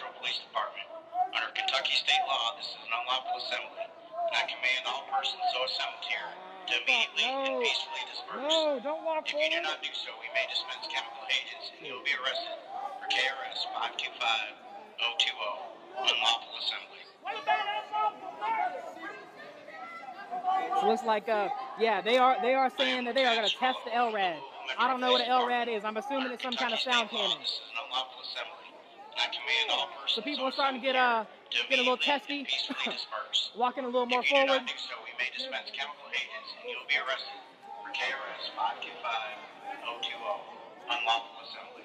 Metro Police Department. Under Kentucky state law, this is an unlawful assembly, and I command all persons so assembled here to immediately and peacefully disperse. No, don't walk forward. If you do not do so, we may dispense chemical agents and you will be arrested for KRS 525-020, unlawful assembly. So it's like, yeah, they are saying that they are going to test the LRAD. I don't know what an LRAD is. I'm assuming it's some kind of sound cannon. So people are starting to get a little testy, walking a little more forward. If you do not do so, we may dispense chemical agents and you will be arrested for KRS 525-020, unlawful assembly.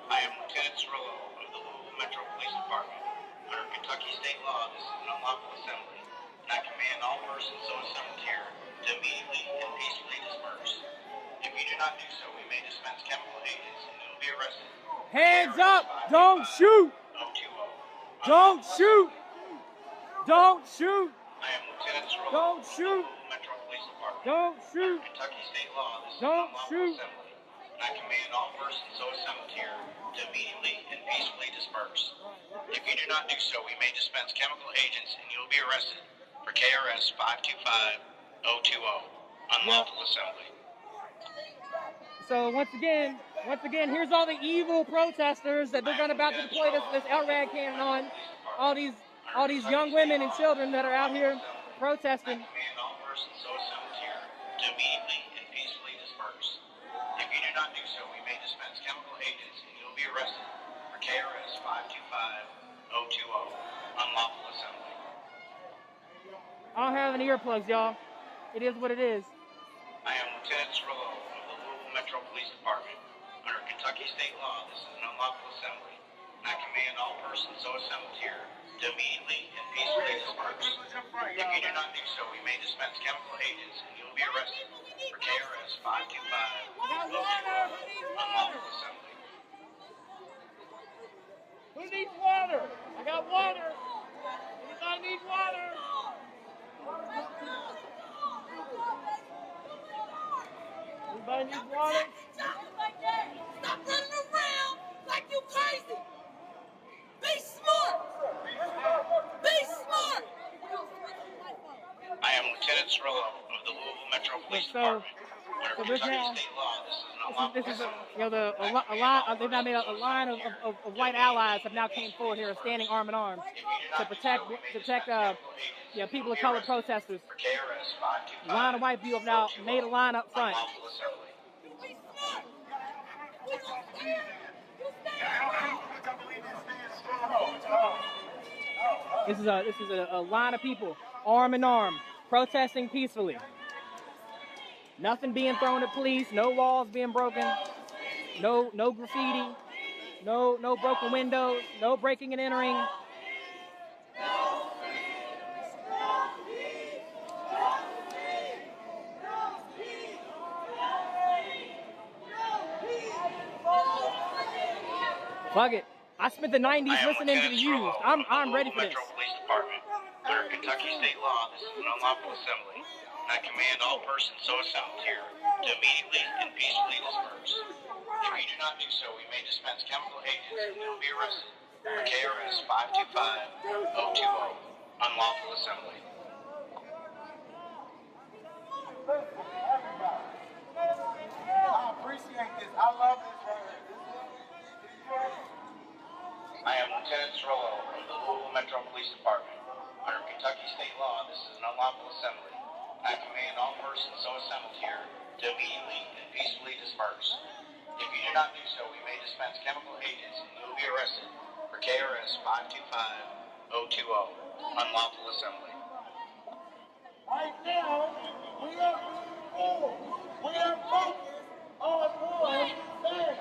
I am Lieutenant Cirillo of the Louisville Metro Police Department. Under Kentucky state law, this is an unlawful assembly, and I command all persons so assembled here to immediately and peacefully disperse. If you do not do so, we may dispense chemical agents and you will be arrested. Hands up! Don't shoot! Don't shoot! Don't shoot! I am Lieutenant Cirillo. Don't shoot! Metro Police Department. Don't shoot! Under Kentucky state law, this is Don't an unlawful shoot! assembly, and I command all persons so assembled here to immediately and peacefully disperse. If you do not do so, we may dispense chemical agents and you will be arrested for KRS 525-020, unlawful assembly. So once again, here's all the evil protesters that they're about to deploy this LRAD cannon on. All these young women and children that are out here protesting. I command all persons so assembled here to immediately and peacefully disperse. If you do not do so, we may dispense chemical agents and you will be arrested for KRS 525-020, unlawful assembly. I don't have any earplugs, y'all. It is what it is. I am Lieutenant Cirillo of the Louisville Metro Police Department. Under Kentucky state law, this is an unlawful assembly, and I command all persons so assembled here to immediately and peacefully disperse. If you do not do so, we may dispense chemical agents and you will be arrested for KRS 525-020, unlawful assembly. Who needs water? I got water. Anybody need water? Anybody need water? Stop running around like you crazy. Be smart. Be smart. I am Lieutenant Cirillo of the Louisville Metro Police Department. Under Kentucky state law, this is an unlawful assembly. They've now made a line of white allies have now came forward here, standing arm in arm to protect people of color protesters. A line of white people have now made a line up front. This is a line of people, arm in arm, protesting peacefully. Nothing being thrown at police, no walls being broken, no graffiti, no broken windows, no breaking and entering. Fuck it. I spent the 90s listening to the used. I'm ready for this. Metro Police Department. Under Kentucky state law, this is an unlawful assembly, and I command all persons so assembled here to immediately and peacefully disperse. If you do not do so, we may dispense chemical agents and you will be arrested for KRS 525-020, unlawful assembly. I appreciate this. I love this right here. I am Lieutenant Cirillo of the Louisville Metro Police Department. Under Kentucky state law, this is an unlawful assembly, and I command all persons so assembled here to immediately and peacefully disperse. If you do not do so, we may dispense chemical agents and you will be arrested for KRS 525-020, unlawful assembly. Right now, we are focused on one thing.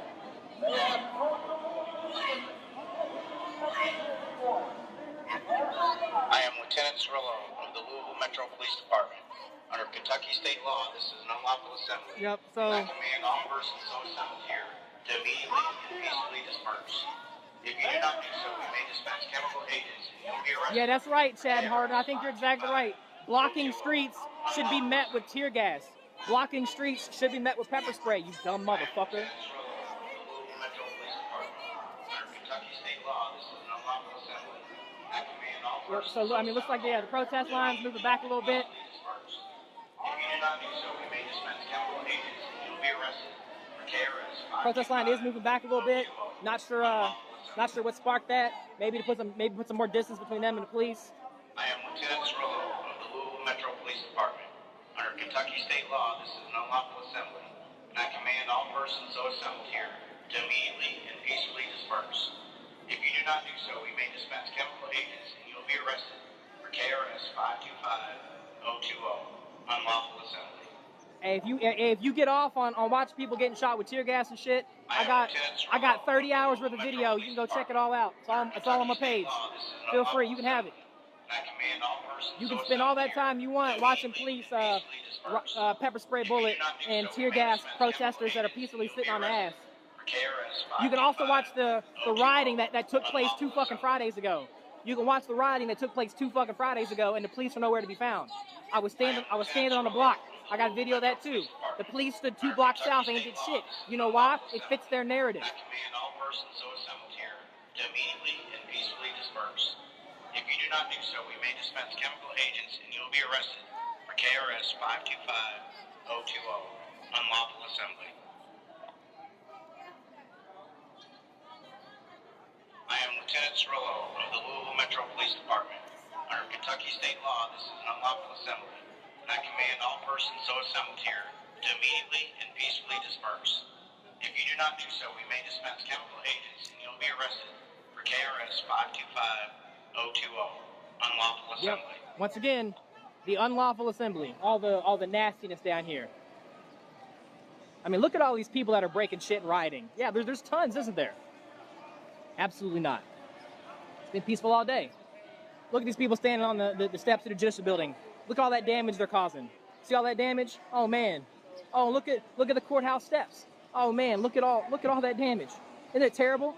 I am Lieutenant Cirillo of the Louisville Metro Police Department. Under Kentucky state law, this is an unlawful assembly. Yep, so I command all persons so assembled here to immediately and peacefully disperse. If you do not do so, we may dispense chemical agents and you will be arrested. yeah, that's right, Chad Harden. I think you're exactly right. Blocking streets should be met with tear gas. Blocking streets should be met with pepper spray, you dumb motherfucker. Yep, so I mean, looks like the protest line's moving back a little bit. If you do not do so, we may dispense chemical agents and you'll be arrested for KRS. Protest line is moving back a little bit. Not sure what sparked that. Maybe to put some more distance between them and the police. I am Lieutenant Cirillo of the Louisville Metro Police Department. Under Kentucky state law, this is an unlawful assembly, and I command all persons so assembled here to immediately and peacefully disperse. If you do not do so, we may dispense chemical agents and you'll be arrested for KRS 525020, unlawful assembly. Hey, if you get off on watching people getting shot with tear gas and shit, I got 30 hours worth of video. You can go check it all out. It's all on my page. Feel free, you can have it. You can spend all that time you want watching police pepper spray bullet and tear gas protesters that are peacefully sitting on the ass. You can also watch the rioting that took place 2 fucking Fridays ago. You can watch the rioting that took place 2 fucking Fridays ago, and the police are nowhere to be found. I was standing on the block. I got video of that too. The police stood 2 blocks south and ain't did shit. You know why? It fits their narrative. I command all persons so assembled here to immediately and peacefully disperse. If you do not do so, we may dispense chemical agents and you will be arrested for KRS 525020, unlawful assembly. I am Lieutenant Cirillo of the Louisville Metro Police Department. Under Kentucky state law, this is an unlawful assembly, and I command all persons so assembled here to immediately and peacefully disperse. If you do not do so, we may dispense chemical agents and you'll be arrested for KRS 525020, unlawful assembly. Yep. Once again, the unlawful assembly, all the nastiness down here. I mean, look at all these people that are breaking shit and rioting. Yeah, there's tons, isn't there? Absolutely not. It's been peaceful all day. Look at these people standing on the steps of the Jefferson building. Look at all that damage they're causing. See all that damage? Oh man. Oh, look at the courthouse steps. Oh man, look at all that damage. Isn't it terrible?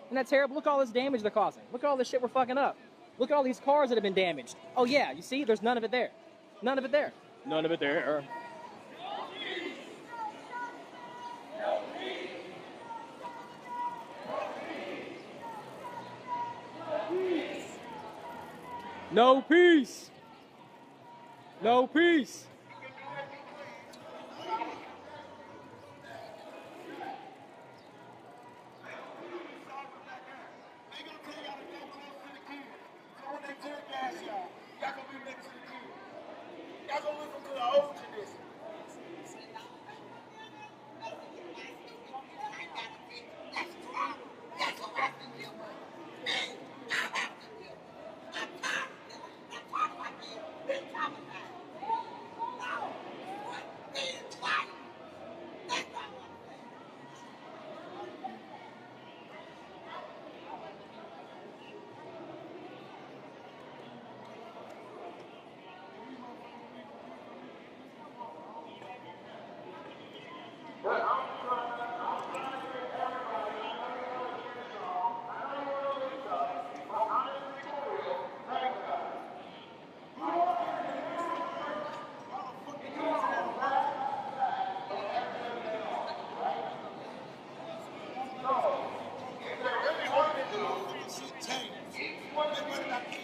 Isn't that terrible? Look at all this damage they're causing. Look at all this shit we're fucking up. Look at all these cars that have been damaged. Oh yeah, you see? There's none of it there. None of it there. None of it there. No peace. No peace.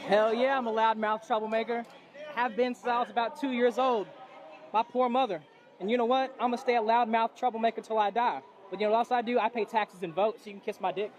Hell yeah, I'm a loudmouth troublemaker. Have been since I was about 2 years old. My poor mother. And you know what? I'm gonna stay a loudmouth troublemaker till I die. But you know what else I do? I pay taxes and vote, so you can kiss my dick.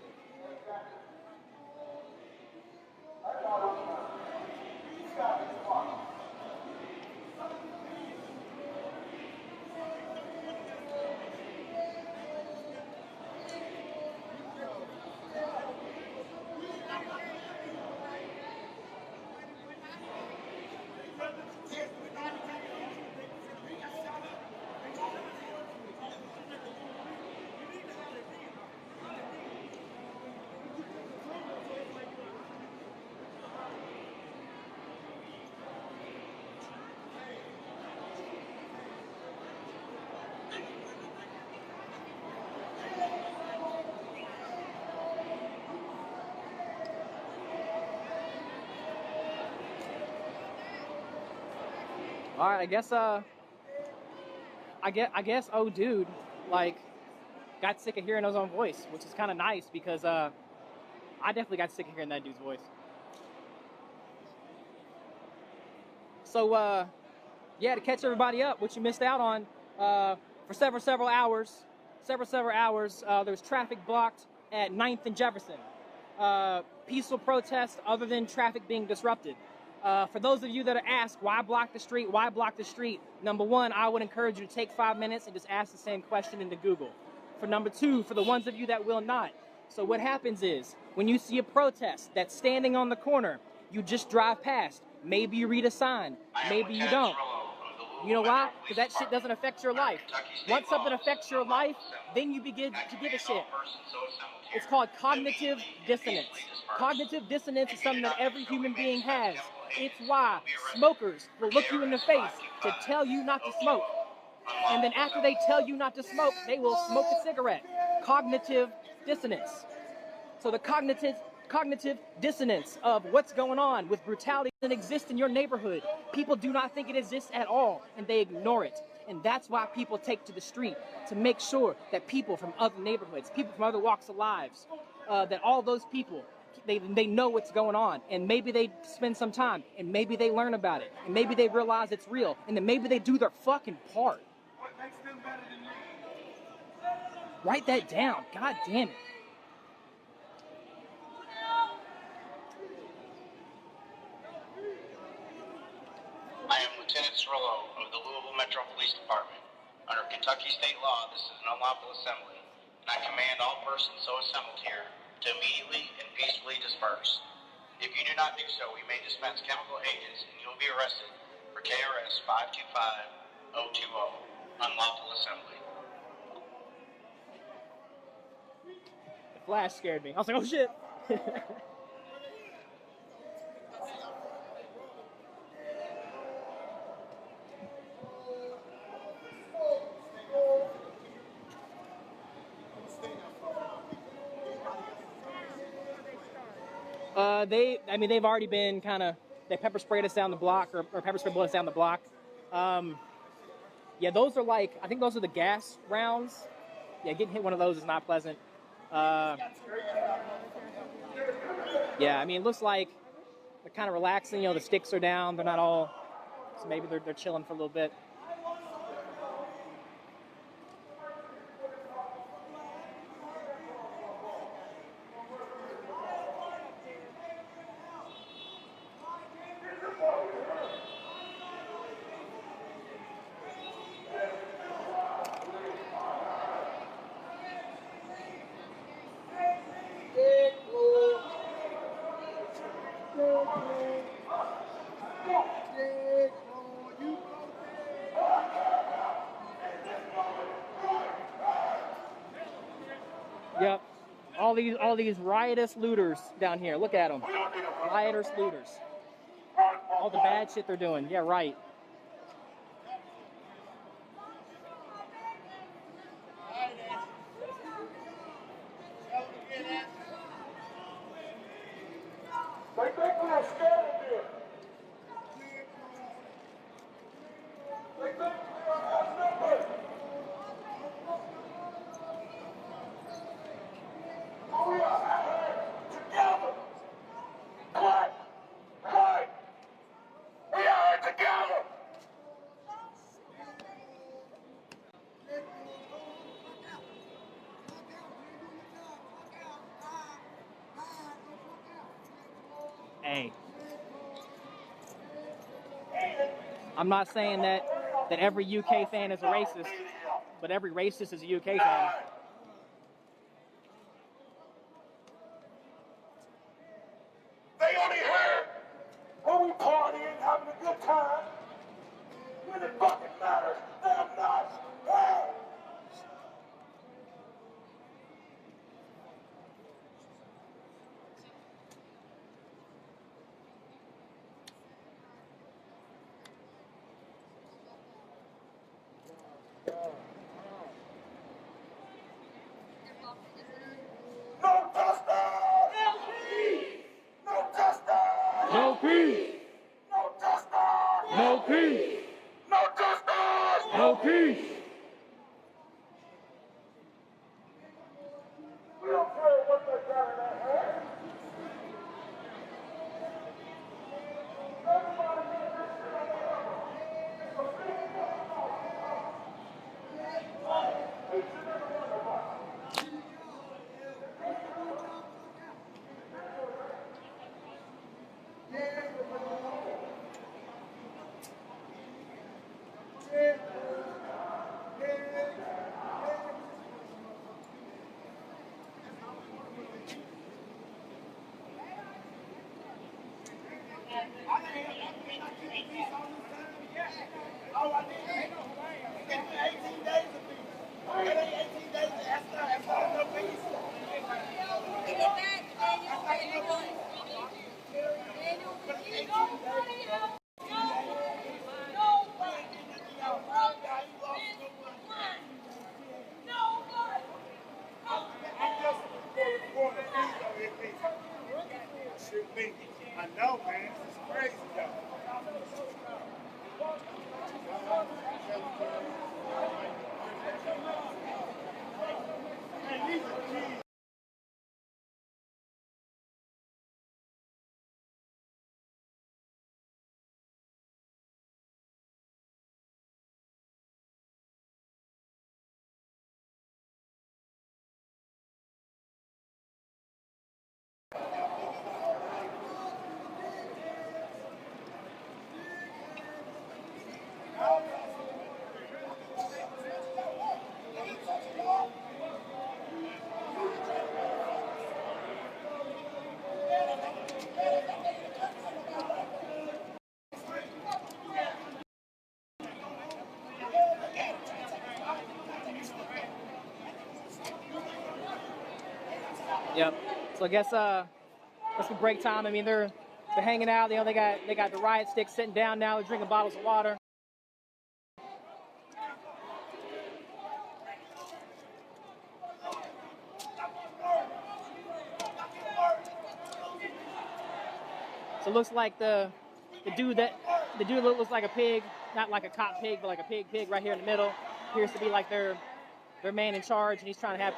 All right, I guess, oh dude, like, got sick of hearing his own voice, which is kind of nice because I definitely got sick of hearing that dude's voice. So, yeah, to catch everybody up, what you missed out on, for several hours, there was traffic blocked at 9th and Jefferson. Peaceful protest other than traffic being disrupted. For those of you that are asked, why block the street? Why block the street? Number one, I would encourage you to take 5 minutes and just ask the same question into Google. For number two, for the ones of you that will not. So what happens is, when you see a protest that's standing on the corner, you just drive past. Maybe you read a sign. Maybe you don't. You know why? Because that shit doesn't affect your life. Once something affects your life, then you begin to give a shit. It's called cognitive dissonance. Cognitive dissonance is something that every human being has. It's why smokers will look you in the face to tell you not to smoke. And then after they tell you not to smoke, they will smoke a cigarette. Cognitive dissonance. So the cognitive dissonance of what's going on with brutality that exists in your neighborhood. People do not think it exists at all, and they ignore it. And that's why people take to the street, to make sure that people from other neighborhoods, people from other walks of lives, that all those people, they know what's going on. And maybe they spend some time, and maybe they learn about it, and maybe they realize it's real, and then maybe they do their fucking part. What makes them better than you? Write that down. God damn it. I am Lieutenant Cirillo of the Louisville Metro Police Department. Under Kentucky state law, this is an unlawful assembly, and I command all persons so assembled here to immediately and peacefully disperse. If you do not do so, we may dispense chemical agents and you will be arrested for KRS 525020, unlawful assembly. The flash scared me. I was like, oh shit. They've already been they pepper sprayed us down the block, or pepper spray bullets down the block. Yeah, those are I think those are the gas rounds. Yeah, getting hit one of those is not pleasant. Yeah, it looks like they're kind of relaxing. The sticks are down. They're not all, so maybe they're chilling for a little bit. Yep, all these riotous looters down here. Look at them, riotous looters. All the bad shit they're doing. Yeah, right. Hey, I'm not saying that every UK fan is a racist, but every racist is a UK fan. They only heard when we partying, having a good time. When it fucking matters, they're not there. No justice! No peace! No justice! No peace! No justice! No peace! No justice! No peace! We don't care what they got in their hands. Everybody get this shit on their All I need is 18 days of peace. It ain't 18 days. That's not enough peace. I know, man. It's crazy, though. Man, these are kids. Yep. So I guess it's some break time. I mean, they're hanging out. You know, they got the riot sticks sitting down now. They're drinking bottles of water. So it looks like the dude looks like a pig, not like a cop pig, but like a pig right here in the middle. Appears to be like their man in charge, and he's trying to have.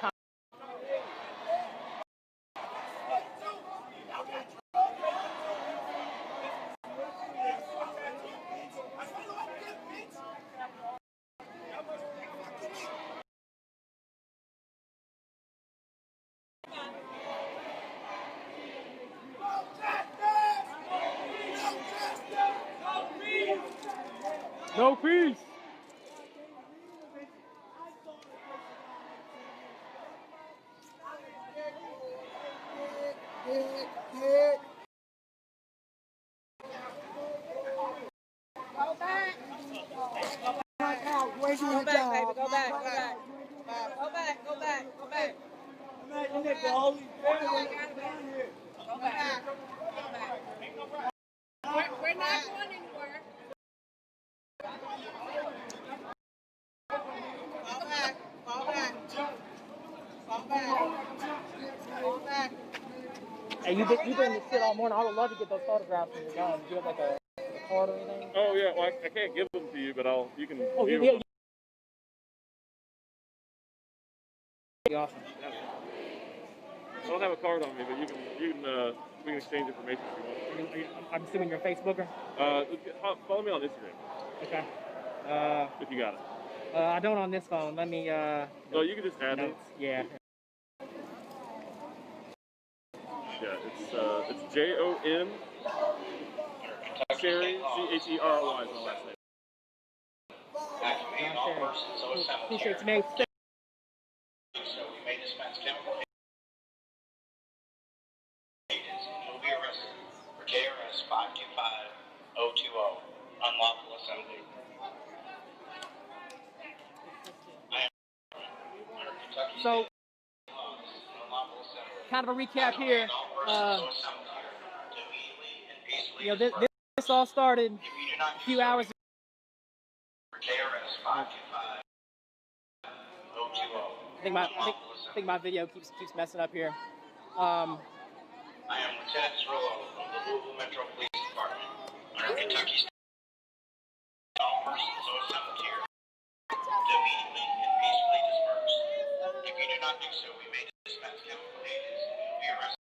No peace. Go back. Where's your Go back, job? baby. Go back. Go back. Go back. Go back. Go back. Imagine that the Holy Spirit Go was back. down here. Go back. Go back. We're not going anywhere. Fall back. Fall back. Fall back. Fall back. Hey, you've been to sit all morning. I would love to get those photographs when you're done. Do you have like a card or anything? Oh yeah, well I can't give them to you, but you can. Oh, view yeah. them. Awesome. I don't have a card on me, but we can exchange information if you want. I'm assuming you're a Facebooker. Follow me on Instagram. Okay. If you got it. I don't on this phone. Let me. No, you can just add it. Yeah. Yeah, it's JON Cherry CHERY is my last name. Activating all persons so assembled Appreciate here. you, mate. So we may dispense chemical agents and you'll be arrested for KRS 525020, unlawful assembly. I am under Kentucky So, state laws, unlawful assembly. kind of a recap here. All persons so assembled here to immediately and peacefully You know, disperse. this all started If you do not a few hours ago. for KRS 525020, I think my video keeps messing up here. I am Lieutenant Cirillo of the Louisville Metro Police Department under Kentucky State. All persons so assembled here to immediately and peacefully disperse. If you do not do so, we may dispense chemical agents and you'll be arrested.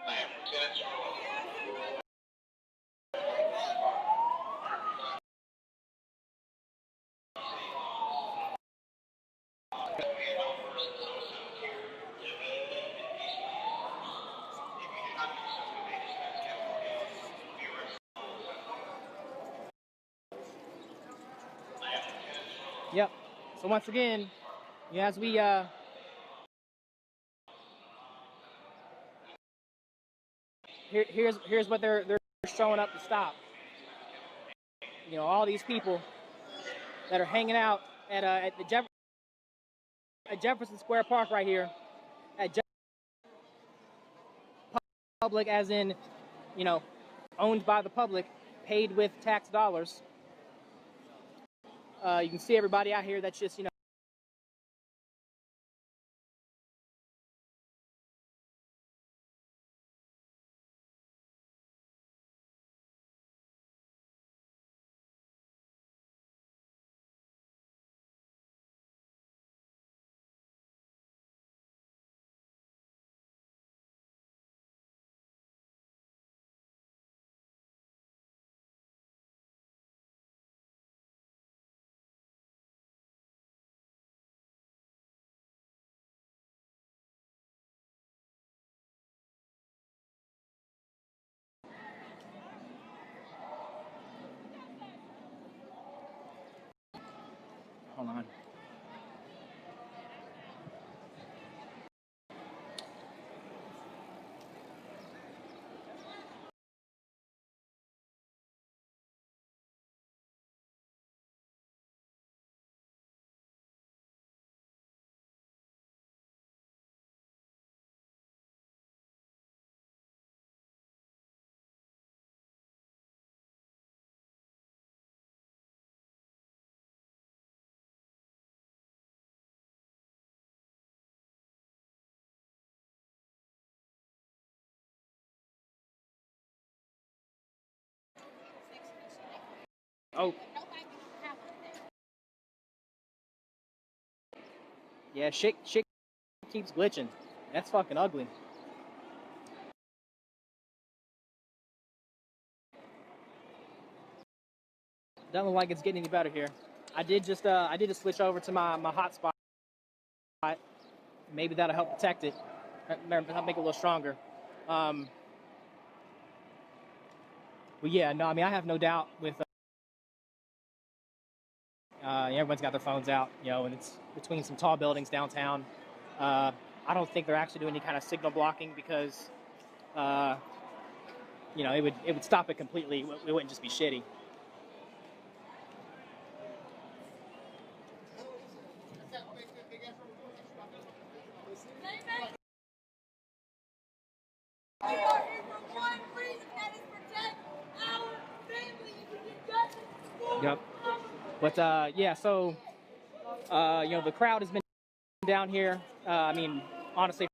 I am Lieutenant Cirillo. Yep. So once again, as we here's what they're showing up to stop. You know, all these people that are hanging out at Jefferson Square Park right here, at public, as in, you know, owned by the public, paid with tax dollars. You can see everybody out here that's just, you know, hold on. Oh. Yeah, shit keeps glitching. That's fucking ugly. Doesn't look like it's getting any better here. I did just switch over to my hotspot. Maybe that'll help protect it. Help make it a little stronger. But yeah, no, I mean, I have no doubt with. Everyone's got their phones out, you know, and it's between some tall buildings downtown. I don't think they're actually doing any kind of signal blocking because, you know, it would stop it completely. It wouldn't just be shitty. Yep. But yeah, so you know, the crowd has been down here. I mean, honestly,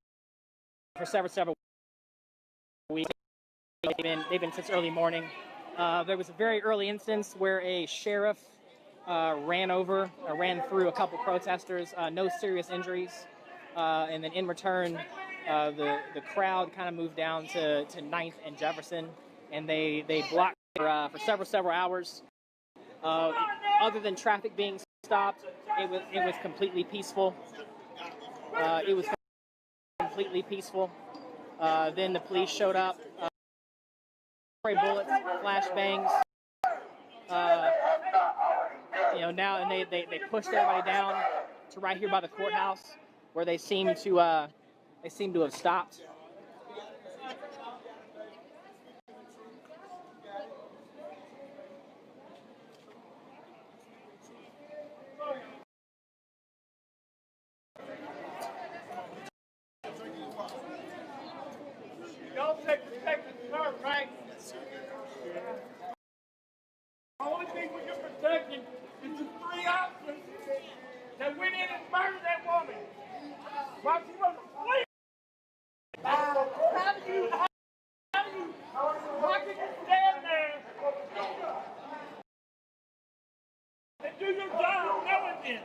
for several weeks. They've been since early morning. There was a very early instance where a sheriff ran through a couple protesters. No serious injuries. And then in return, the crowd kind of moved down to 9th and Jefferson, and they blocked for several hours. Other than traffic being stopped, it was completely peaceful. It was completely peaceful. Then the police showed up. Bullets, flashbangs. You know, now, and they pushed everybody down to right here by the courthouse, where they seem to have stopped. Y'all take protected car, right? The only thing we can protect is the 3 officers that went in and murdered that woman while she was asleep. How can you stand there and do your job knowing this?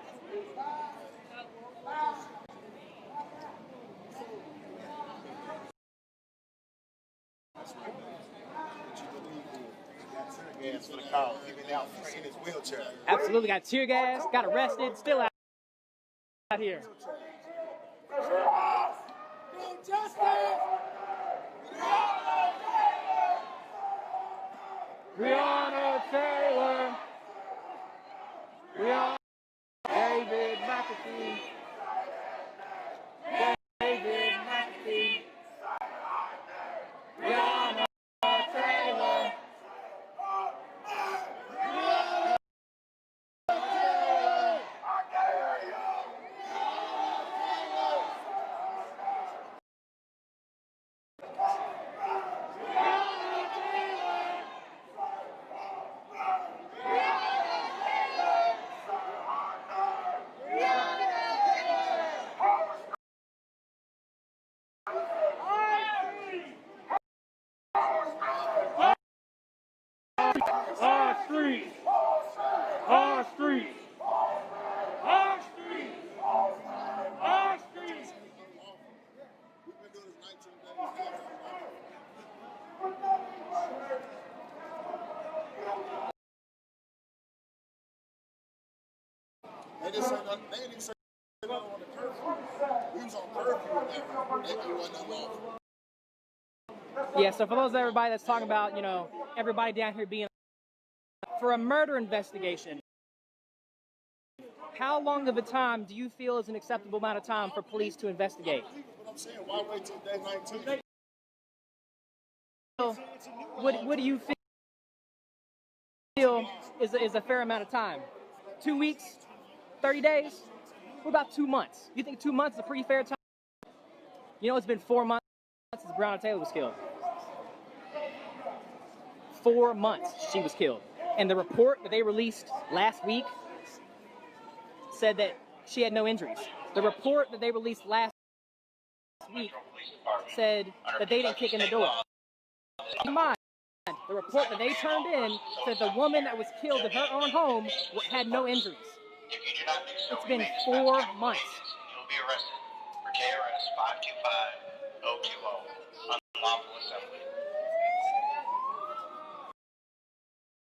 For the cause, even out in his wheelchair. Absolutely, got tear gas, got arrested, still out here. Breonna Taylor. Breonna David McAfee. David McAfee. Breonna They just said they didn't even say nothing on the curfew. We was on curfew and it wasn't unlawful. Yeah, so for those everybody that's talking about, everybody down here being for a murder investigation, how long of a time do you feel is an acceptable amount of time for police to investigate? What I'm saying, why wait till day 19? So, what do you feel is a fair amount of time? 2 weeks? 30 days? What about 2 months? You think 2 months is a pretty fair time? It's been 4 months since Breonna Taylor was killed. 4 months she was killed. And the report that they released last week said that she had no injuries. The report that they released last week said that they didn't kick in the door. Keep in mind, the report that they turned in said the woman that was killed in her own home had no injuries. It's been 4 months. You'll be arrested for KRS 525020, unlawful assembly.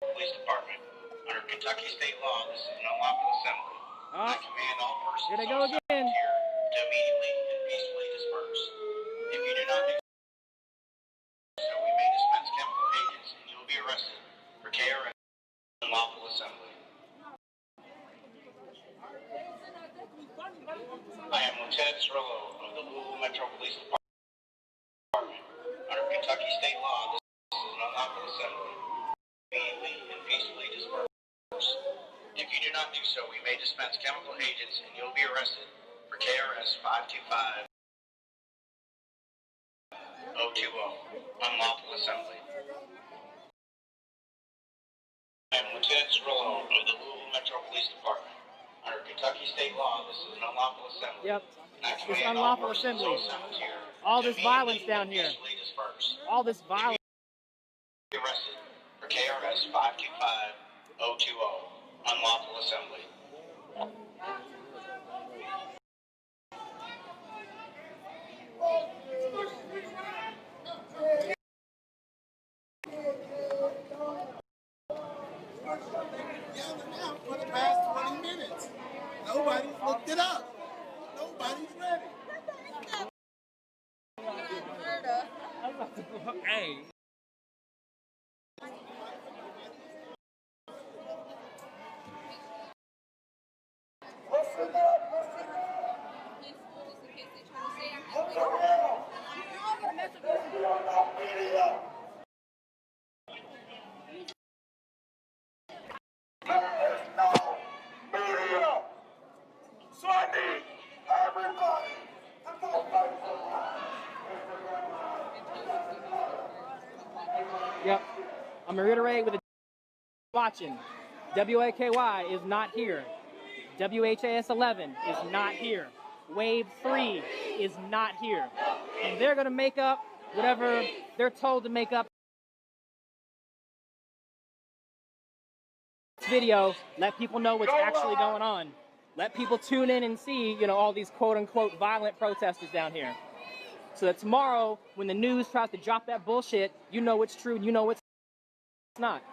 Police Department. Under Kentucky state law, this is an unlawful assembly. I command all persons Here they go on the again. here to immediately and peacefully disperse. If you do not do so, we may dispense chemical agents and you will be arrested for KRS unlawful assembly. I am Lieutenant Cirillo of the Louisville Metro Police Department. Under Kentucky state law, this is an unlawful assembly. Immediately and peacefully disperse. If you do not do so, we may dispense chemical agents and you'll be arrested for KRS 525020, unlawful assembly. I am Lieutenant Cirillo of the Louisville Metro Police Department. Under Kentucky state law, this is an unlawful assembly. Yep. It's unlawful assembly. All this violence down here. All this violence. Be arrested for KRS 525020, unlawful assembly. Yelling out for the past 20 minutes. Nobody's looked it up. Nobody's ready. Hey. Listen up, listen up. Look around. We are not media. There is no media. So I need everybody to go fight for Yep. I'm going to reiterate with the watching. WAKY is not here. WHAS 11 is not here. Wave 3 is not here. And they're going to make up whatever they're told to make up. Video, let people know what's actually going on. Let people tune in and see, all these quote-unquote violent protesters down here. So that tomorrow, when the news tries to drop that bullshit, you know what's true and you know what's not.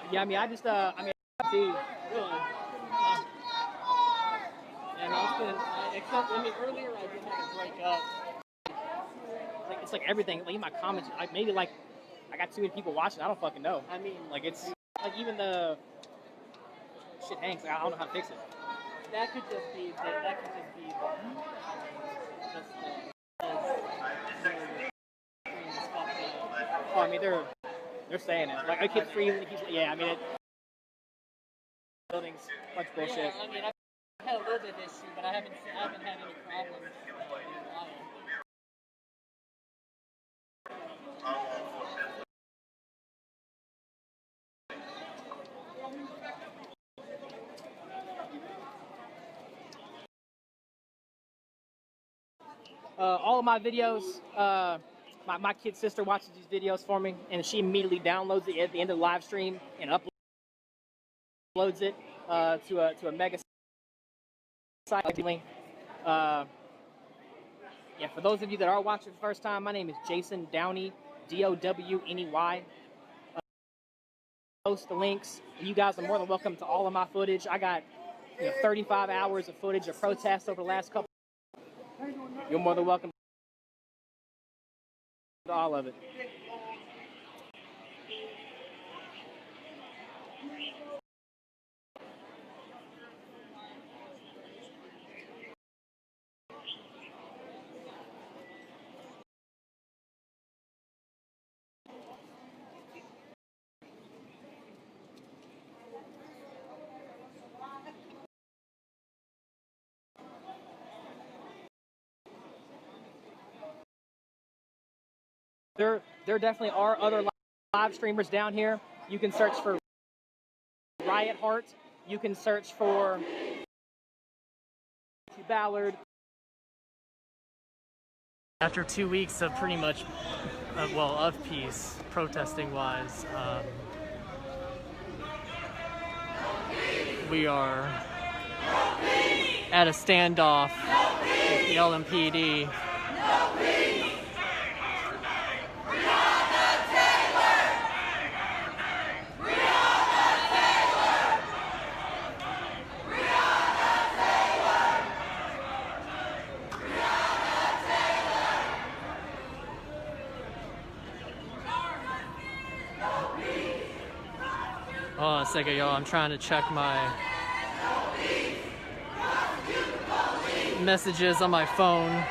Yeah, I mean, I see, really. And I was gonna, except, I mean, earlier I did have to break up. Like, it's like everything, like, in my comments, maybe, like, I got too many people watching, I don't fucking know. I mean, like, it's, like, even the shit hangs, like, I don't know how to fix it. That could just be, oh, I mean, they're saying it. Like, I keep freezing, yeah, I mean, buildings, bunch of bullshit. Yeah, I mean, I've had a little bit of issue, but I haven't had any problems. All of my videos, my kid sister watches these videos for me, and she immediately downloads it at the end of the live stream and uploads it to a mega site. Yeah, for those of you that are watching for the first time, my name is Jason Downey, D-O-W-N-E-Y. Post the links. You guys are more than welcome to all of my footage. I got 35 hours of footage of protests over the last couple. You're more than welcome to all of it. There definitely are other live streamers down here. You can search for Riot Heart. You can search for Ballard. After 2 weeks of pretty much, of peace, protesting-wise, we are at a standoff with the LMPD. Hold on a second, y'all. I'm trying to check my messages on my phone.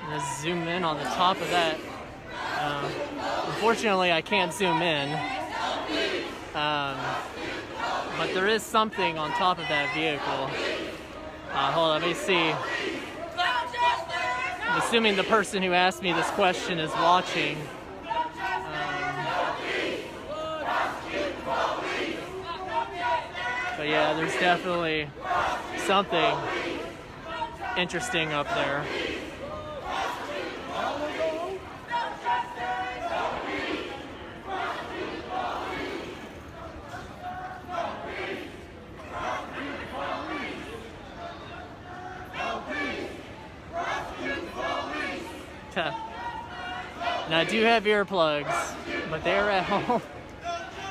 I'm gonna zoom in on the top of that. Unfortunately, I can't zoom in. But there is something on top of that vehicle. Hold on, let me see. I'm assuming the person who asked me this question is watching. But yeah, there's definitely something interesting up there. Now I do have earplugs, but they're at home.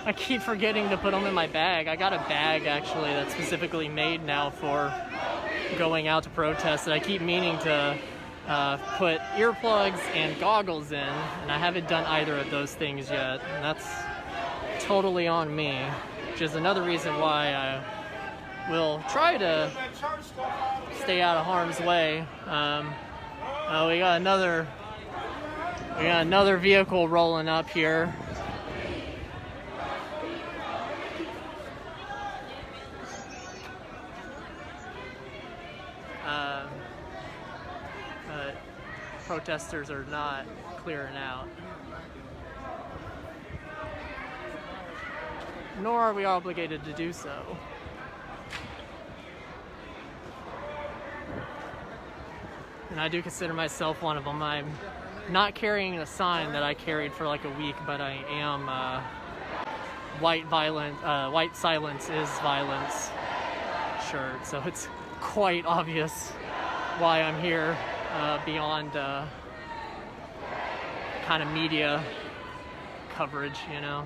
I keep forgetting to put them in my bag. I got a bag actually that's specifically made now for going out to protest that I keep meaning to put earplugs and goggles in, and I haven't done either of those things yet, and that's totally on me, which is another reason why I will try to stay out of harm's way. We got another vehicle rolling up here. But protesters are not clearing out. Nor are we obligated to do so. And I do consider myself one of them. I'm not carrying a sign that I carried for like a week, but I am white silence is violence shirt. So it's quite obvious why I'm here, beyond kind of media coverage, you know.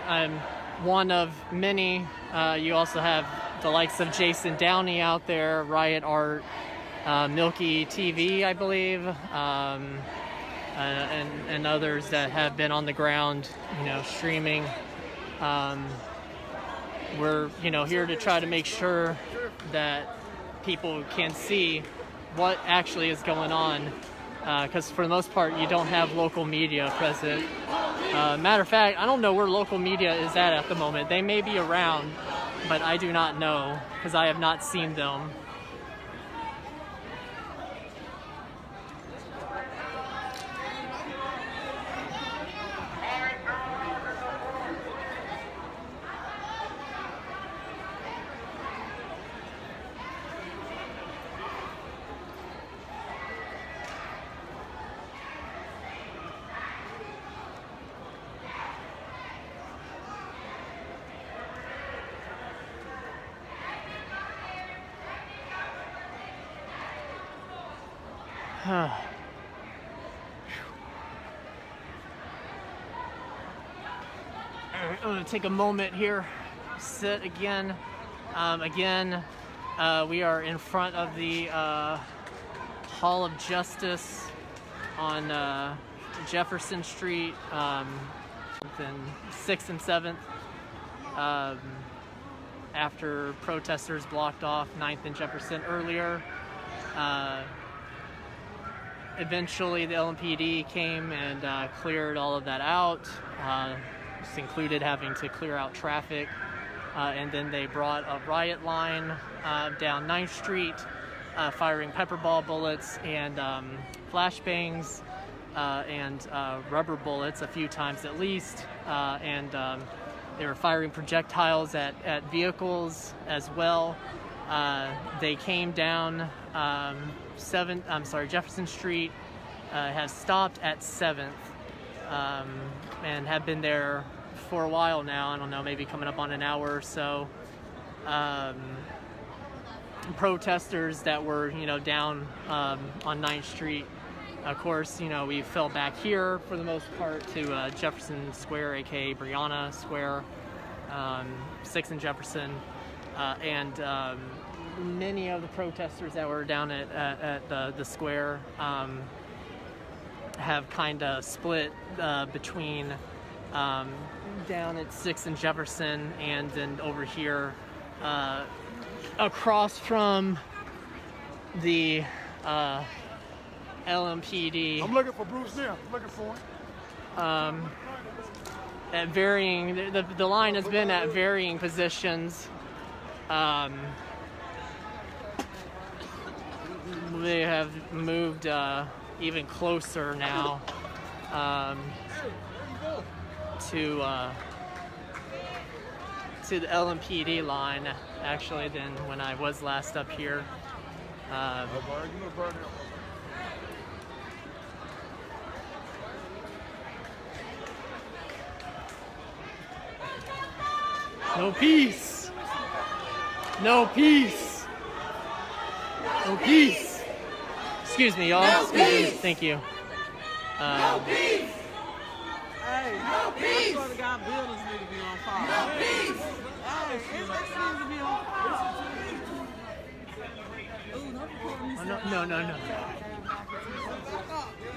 I'm one of many. You also have the likes of Jason Downey out there, Riot Art, Milky TV, I believe, and others that have been on the ground, you know, streaming. We're, you know, here to try to make sure that people can see what actually is going on, because for the most part, you don't have local media present. Matter of fact, I don't know where local media is at the moment. They may be around, but I do not know because I have not seen them. I'm going to take a moment here, sit again. We are in front of the Hall of Justice on Jefferson Street, and 6th and 7th, after protesters blocked off 9th and Jefferson earlier. Eventually the LMPD came and cleared all of that out. This included having to clear out traffic, and then they brought a riot line down 9th Street, firing pepperball bullets and flashbangs and rubber bullets a few times at least, and they were firing projectiles at vehicles as well. They came down Jefferson Street, has stopped at 7th, and have been there for a while now. I don't know, maybe coming up on an hour or so. Protesters that were, you know, down on 9th Street. Of course, you know, we fell back here for the most part to Jefferson Square, aka Brianna Square, 6th and Jefferson, and many of the protesters that were down at the square have kind of split between down at 6th and Jefferson and then over here across from the LMPD. I'm looking for Bruce there. I'm looking for him. At varying, the line has been at varying positions. They have moved even closer now to the LMPD line, actually, than when I was last up here. No peace. No peace. No peace. Excuse me, y'all. No peace. Thank you. No peace. Hey, no peace. I swear to God, buildings need to be on fire. No peace. Hey, it needs to be on fire. Ooh, don't record me. No.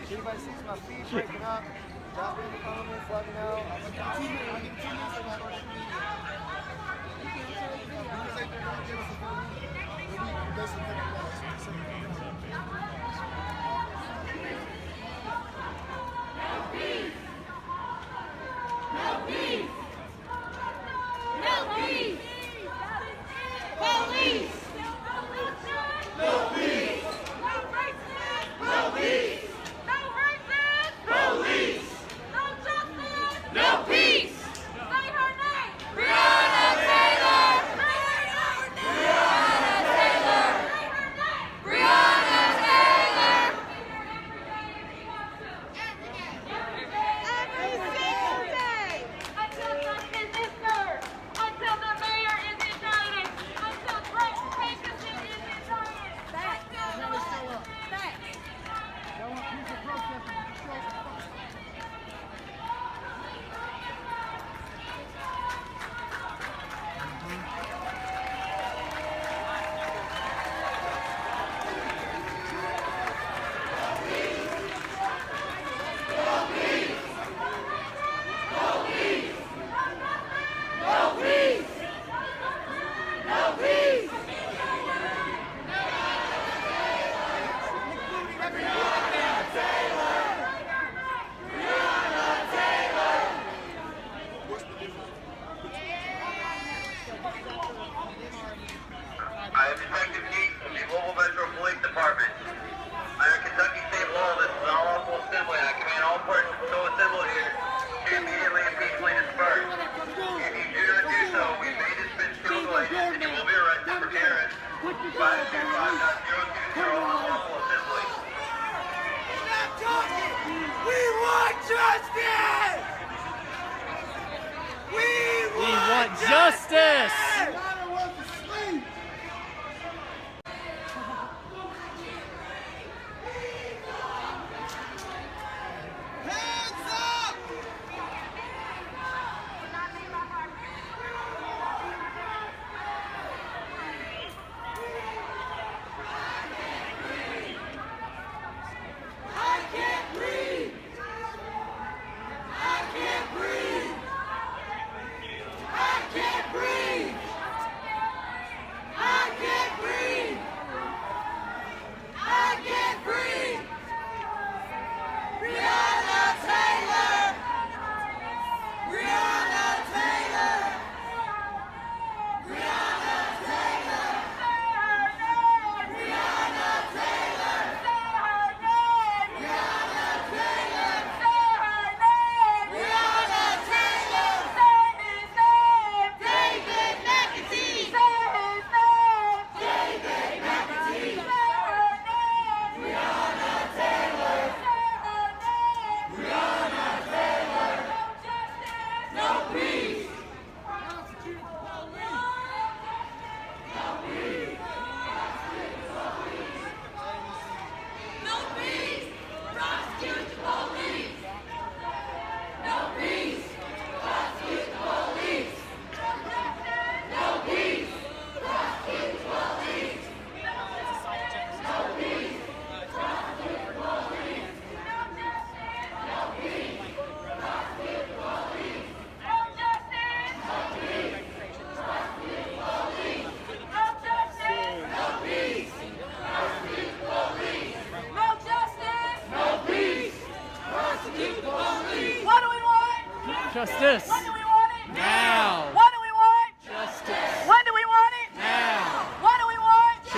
Anybody sees my feet breaking up, drop it in the comments, let me know. I'll give you 2 minutes. No peace! Say her name!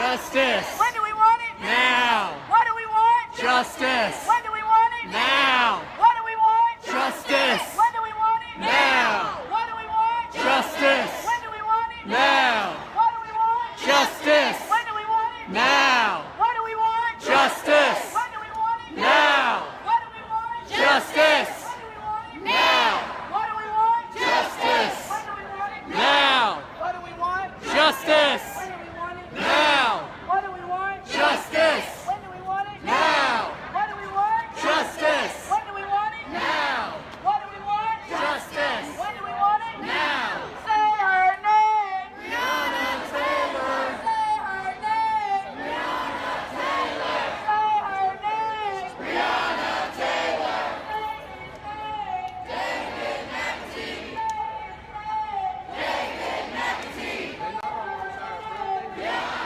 Justice. When do we want it? Now. What do we want? Justice. When do we want it? Now. What do we want? Justice. When do we want it? Now. What do we want? Justice. When do we want it? Now. What do we want? Justice. When do we want it? Now. What do we want? Justice. When do we want it? Now. What do we want? Justice. When do we want it? Now. What do we want? Justice. When do we want it? Now. What do we want? Justice. When do we want it? Now. What do we want? Justice. When do we want it? Now. What do we want? Justice. When do we want it? Now. What do we want? Justice. When do we want it? Now. Say her name. Breonna Taylor. Say her name. Breonna Taylor. Say her name. Breonna Taylor. David McAtee. David McAtee. Breonna Taylor.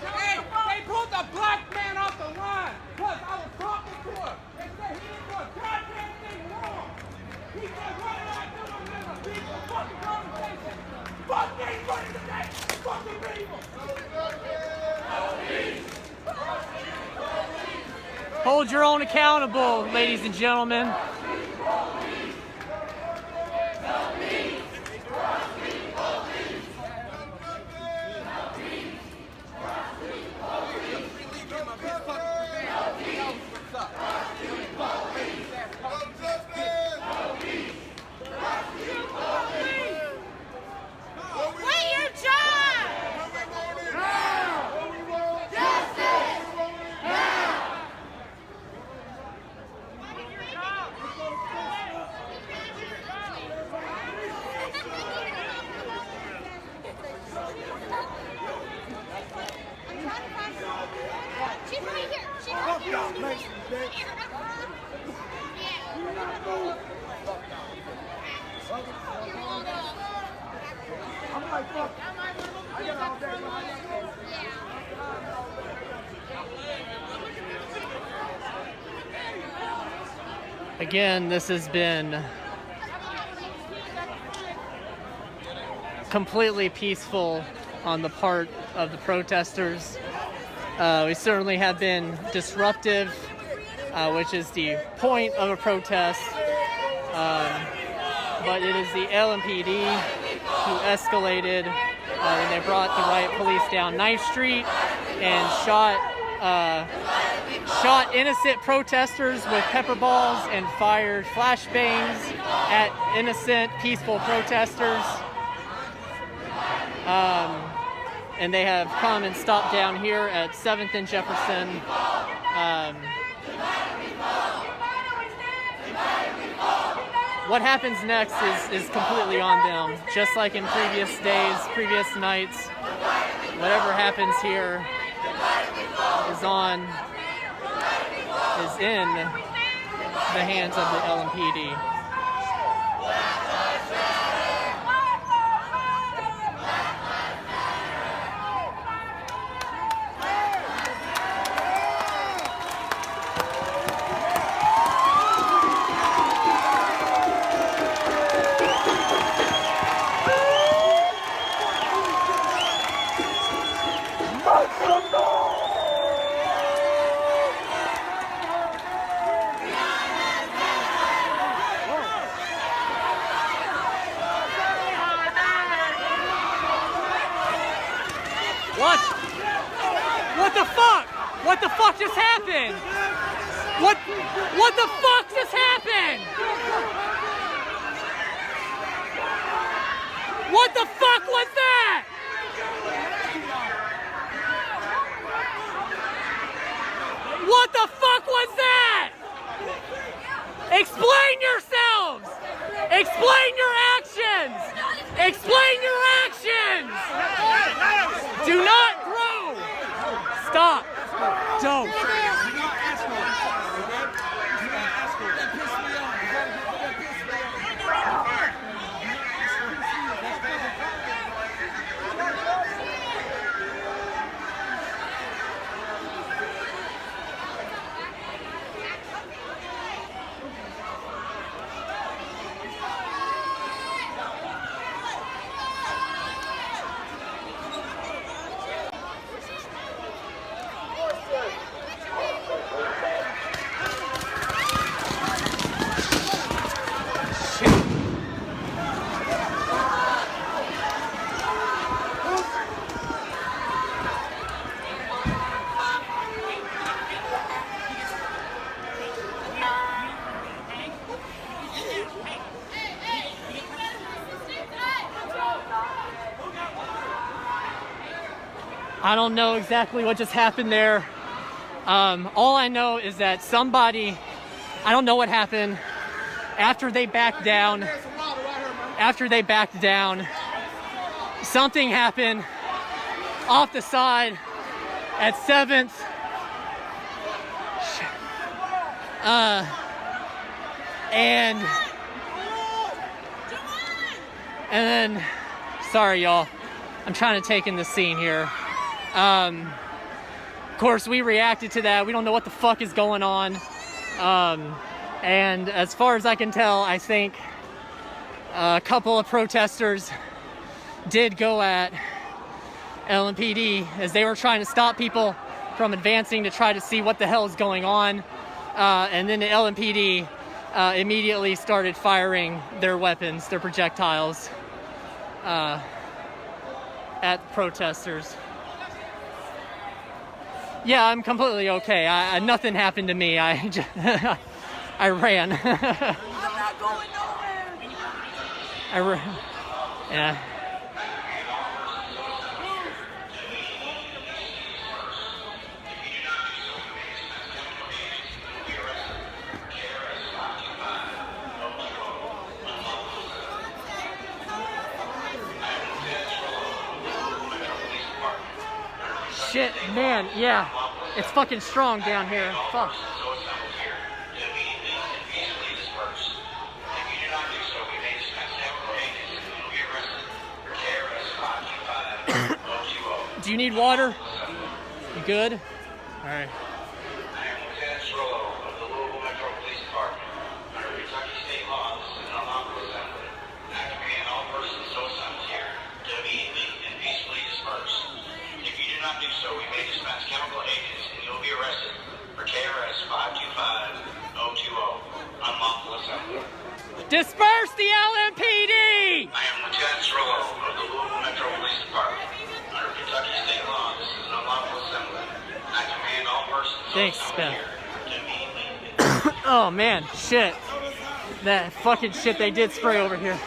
Hey, they pulled the black man off the line because I was talking to him. They said he didn't do a goddamn thing wrong. He said, what did I do? I'm in a peaceful fucking conversation. Fuck me, what is today? Fucking people. Hold your own accountable, ladies and gentlemen. Quit your job! Justice! She's right here. She's right here. Y'all Mason, bitch. I'm like, fuck. I got all day. Again, this has been completely peaceful on the part of the protesters. We certainly have been disruptive, which is the point of a protest. But it is the LMPD who escalated when they brought the riot police down 9th Street and shot innocent protesters with pepper balls and fired flashbangs at innocent, peaceful protesters. And they have come and stopped down here at 7th and Jefferson. What happens next is completely on them. Just like in previous days, previous nights, whatever happens here is in the hands of the LMPD. What the fuck? What the fuck just happened? What the fuck just happened? What the fuck was that? What the fuck was that? Explain yourselves! Explain your actions! Explain your actions! Do not grow! Stop! Don't! I don't know exactly what just happened there. All I know is that somebody, I don't know what happened, after they backed down, something happened off the side at 7th. And then, sorry y'all, I'm trying to take in the scene here. Of course, we reacted to that. We don't know what the fuck is going on. And as far as I can tell, I think a couple of protesters did go at LMPD as they were trying to stop people from advancing to try to see what the hell is going on. And then the LMPD immediately started firing their weapons, their projectiles, at protesters. Yeah, I'm completely okay. Nothing happened to me. I ran. I'm not going nowhere. Yeah. Shit, man, yeah. It's fucking strong down here. Fuck. Do you need water? You good? All right. I am Lieutenant Rollo of the Louisville Metro Police Department. Under Kentucky state law, this is an unlawful assembly. I command all persons so assembled here to immediately and peacefully disperse. If you do not do so, we may dispense chemical agents and you'll be arrested for KRS 525020, unlawful assembly. Disperse the LMPD! I am Lieutenant Rollo of the Louisville Metro Police Department. Under Kentucky state law, this is an unlawful assembly. I command all persons Thanks, so Ben. here to immediately. Oh man, shit. That fucking shit they did spray over here.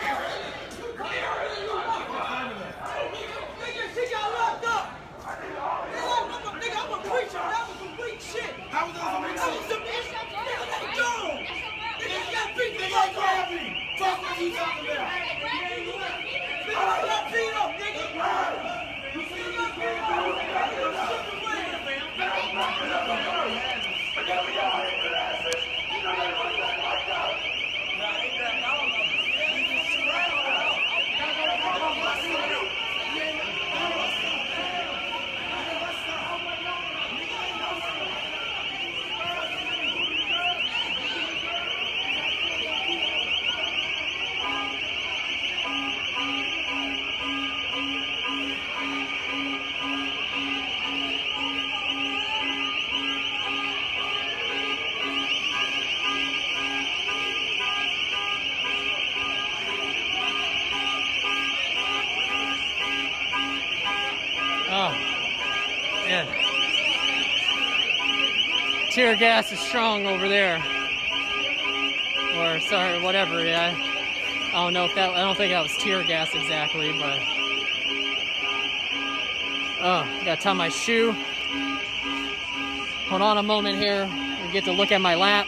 Tear gas is strong over there, or sorry, whatever. Yeah, I don't know if that. I don't think that was tear gas exactly, but oh, gotta tie my shoe. Hold on a moment here. We get to look at my lap.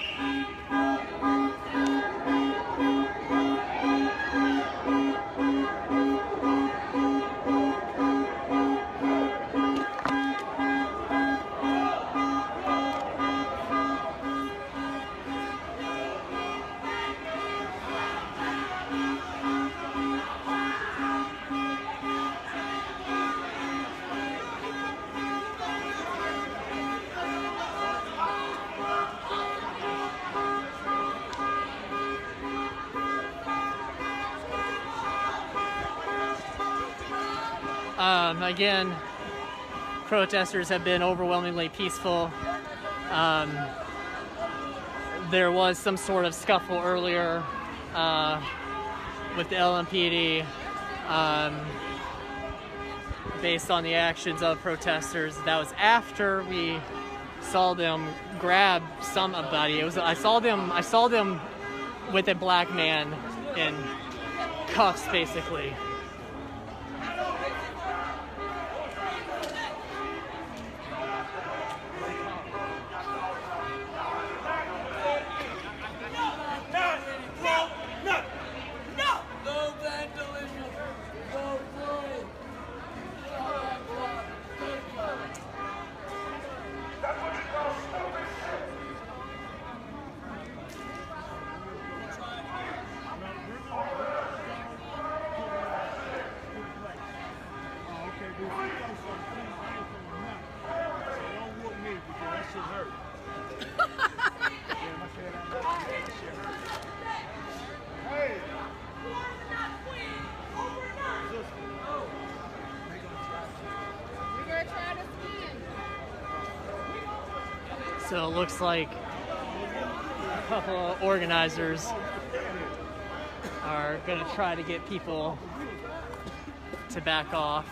Again, protesters have been overwhelmingly peaceful. There was some sort of scuffle earlier with the LMPD based on the actions of protesters. That was after we saw them grab somebody. I saw them with a black man in cuffs, basically. So it looks like a couple of organizers are going to try to get people to back off.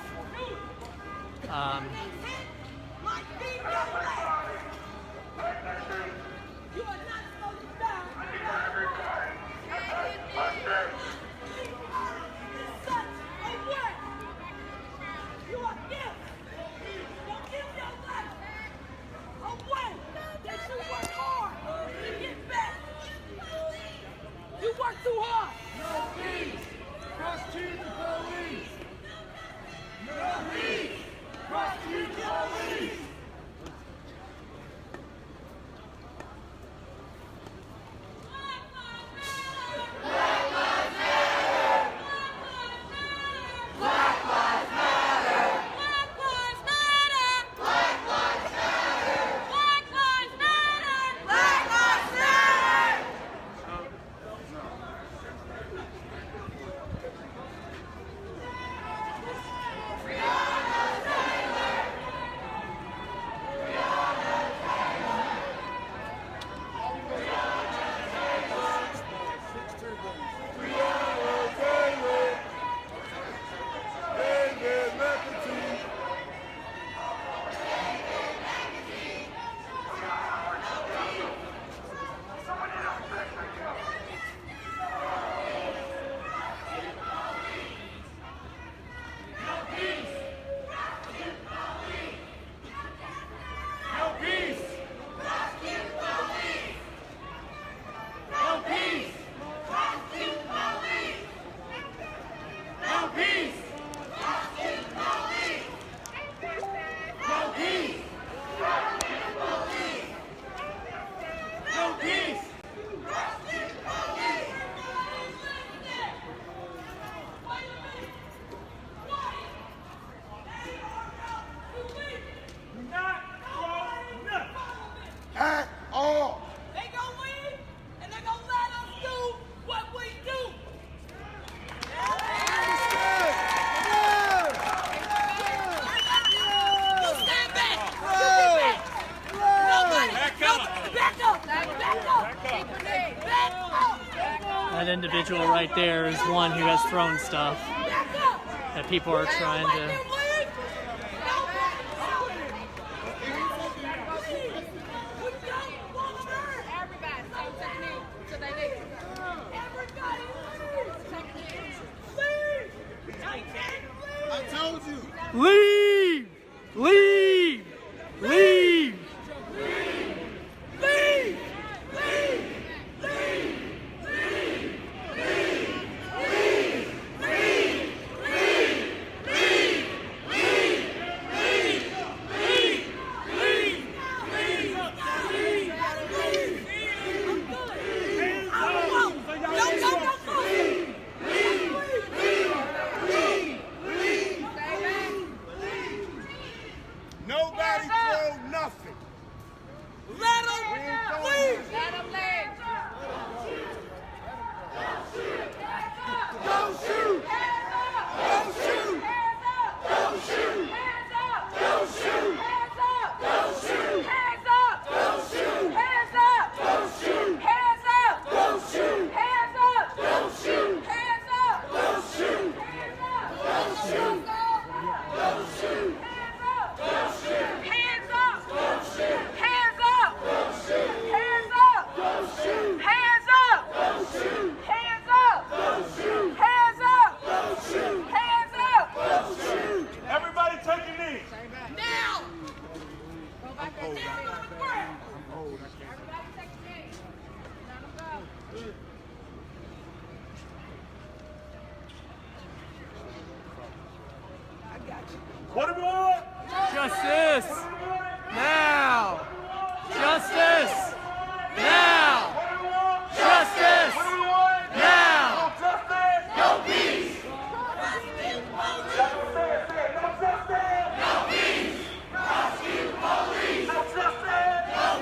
That individual right there is one who has thrown stuff that people are trying to... I told you. Leave! Leave! Leave! Nobody throw nothing. Let them leave. Let them leave. Don't shoot. Don't shoot. Don't shoot. Don't shoot. Don't shoot. Hands up! Don't shoot. Hands up! Don't shoot. Hands up! Don't shoot. Hands up! Don't shoot. Hands up! Don't shoot. Hands up! Don't shoot. Don't shoot. Hands up! Don't shoot. Hands up! Don't shoot. Hands up! Don't shoot. Hands up! Don't shoot. Hands up! Don't shoot. Hands up! Don't shoot. Hands up! Don't shoot. Hands up! Don't shoot. Everybody take a knee. Now! Go back there. Down on the ground. Everybody take a knee. Let them go. What do we want? Justice! Now! Justice! Now! What do we want? Justice! What do we want? Now! No justice. No peace. Say it. No justice. No peace. Prosecute police. No justice. No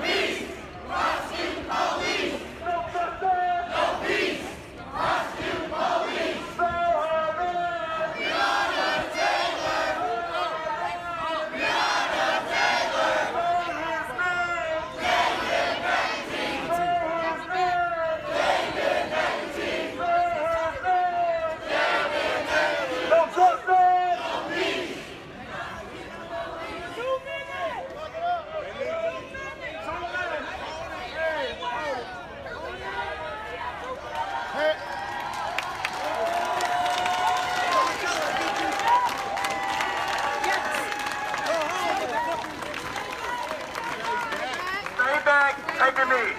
back, take a knee.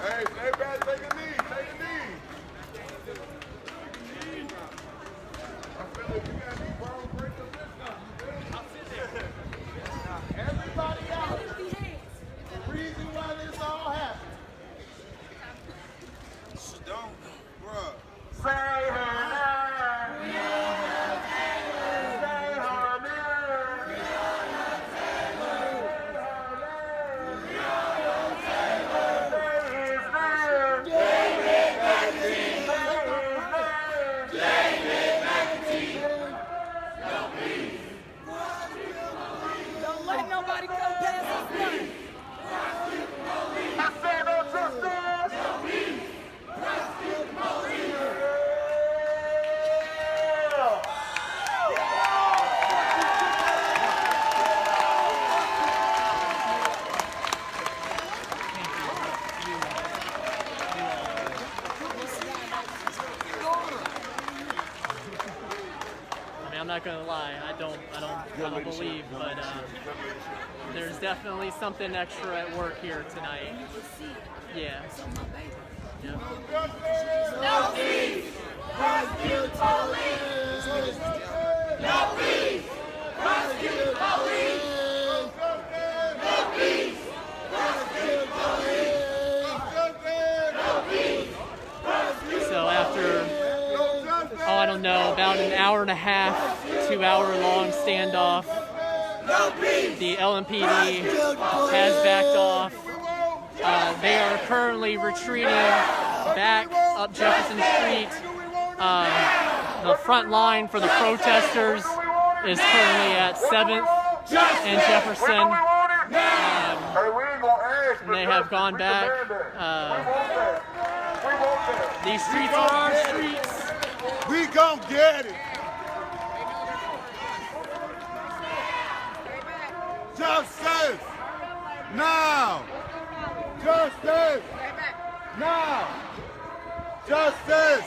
Hey, stay back, take a knee, take a knee. I feel like you got knee, bro. Break the system. Now, everybody out. The reason why this all happened. Don't, bruh. Say her name. Say her name. Don't let nobody come past us. I said no justice. I mean, I'm not gonna lie, I don't believe, but there's definitely something extra at work here tonight. Yeah. Yeah. No peace! Prosecute police! No peace! Prosecute police! No peace! Prosecute police! No peace! So after, oh, I don't know, about an hour and a half, 2 hour long standoff, the LMPD has backed off. They are currently retreating back up Jefferson Street. The front line for the protesters is currently at 7th and Jefferson. And they have gone back. These streets are our streets. We gon' get it. Justice! Now! Justice! Now! Justice!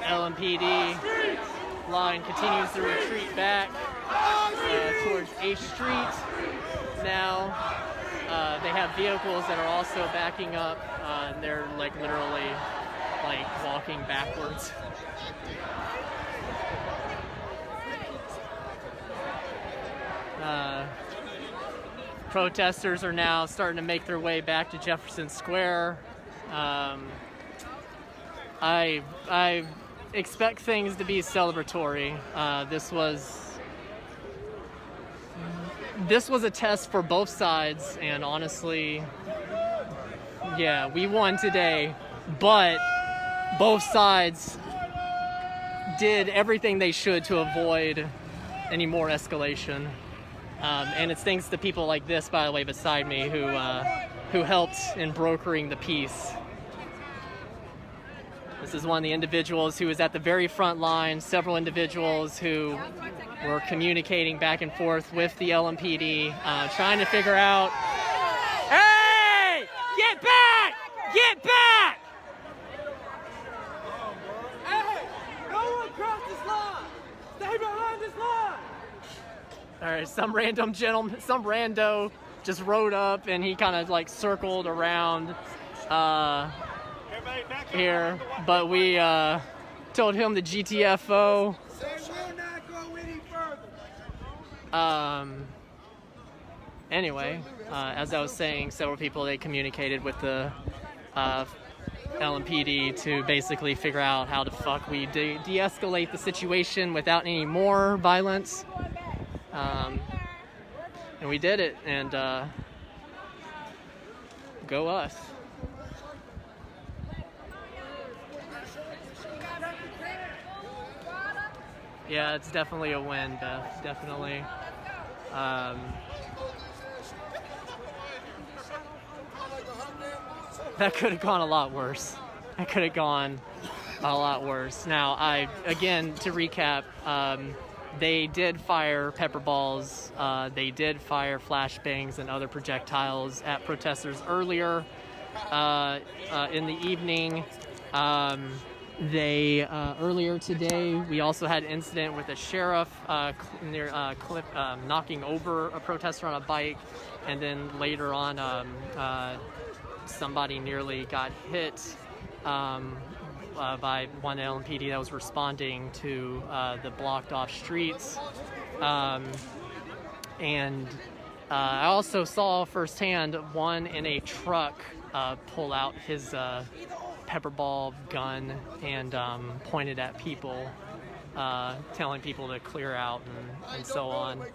LMPD line continues to retreat back towards 8th Street. Now they have vehicles that are also backing up. And they're like literally like walking backwards. Protesters are now starting to make their way back to Jefferson Square. I expect things to be celebratory. This was a test for both sides, and honestly, yeah, we won today, but both sides did everything they should to avoid any more escalation. And it's thanks to people like this, by the way, beside me, who helped in brokering the peace. This is one of the individuals who was at the very front line, several individuals who were communicating back and forth with the LMPD, trying to figure out, hey, get back, get back! Hey, no one cross this line. Stay behind this line. All right, some random gentleman, some rando just rode up and he kind of like circled around here, but we told him the GTFO. They will not go any further. Anyway, as I was saying, several people, they communicated with the LMPD to basically figure out how the fuck we de-escalate the situation without any more violence. And we did it, and go us. Yeah, it's definitely a win, Beth. Definitely. That could have gone a lot worse. That could have gone a lot worse. Now, again, to recap, they did fire pepper balls. They did fire flashbangs and other projectiles at protesters earlier in the evening. Earlier today, we also had an incident with a sheriff knocking over a protester on a bike, and then later on, somebody nearly got hit by one LMPD that was responding to the blocked off streets. And I also saw firsthand one in a truck pull out his pepper ball gun and pointed at people, telling people to clear out and so on.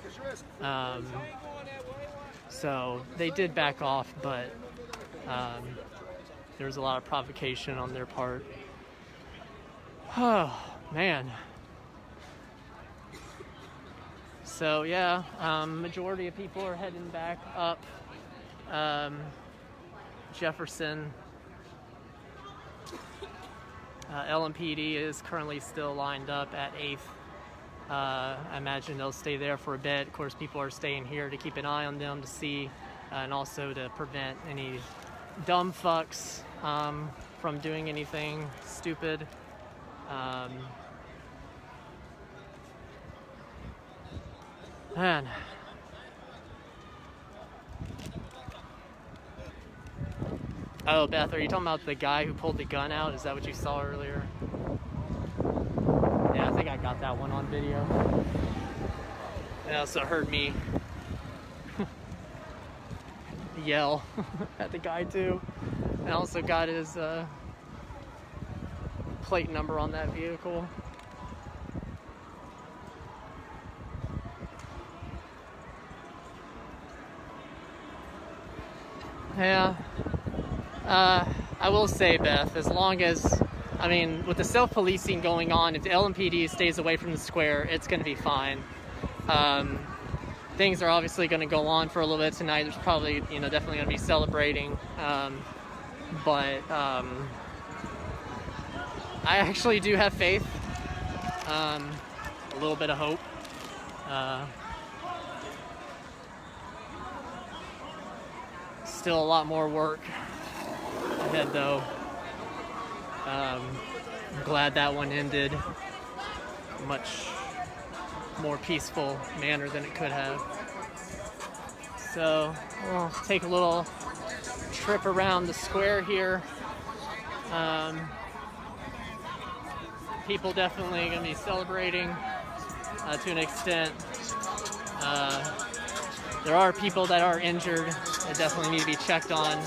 So they did back off, but there was a lot of provocation on their part. Oh, man. So, yeah, majority of people are heading back up Jefferson. LMPD is currently still lined up at 8th. I imagine they'll stay there for a bit. Of course, people are staying here to keep an eye on them to see, and also to prevent any dumb fucks from doing anything stupid. Man. Oh, Beth, are you talking about the guy who pulled the gun out? Is that what you saw earlier? Yeah, I think I got that one on video. It also heard me yell at the guy too. I also got his plate number on that vehicle. Yeah. I will say, Beth, as long as, I mean, with the self-policing going on, if the LMPD stays away from the square, it's going to be fine. Things are obviously going to go on for a little bit tonight. There's probably, definitely going to be celebrating. But I actually do have faith. A little bit of hope. Still a lot more work ahead, though. I'm glad that one ended much more peaceful manner than it could have. So we'll take a little trip around the square here. People definitely going to be celebrating to an extent. There are people that are injured that definitely need to be checked on.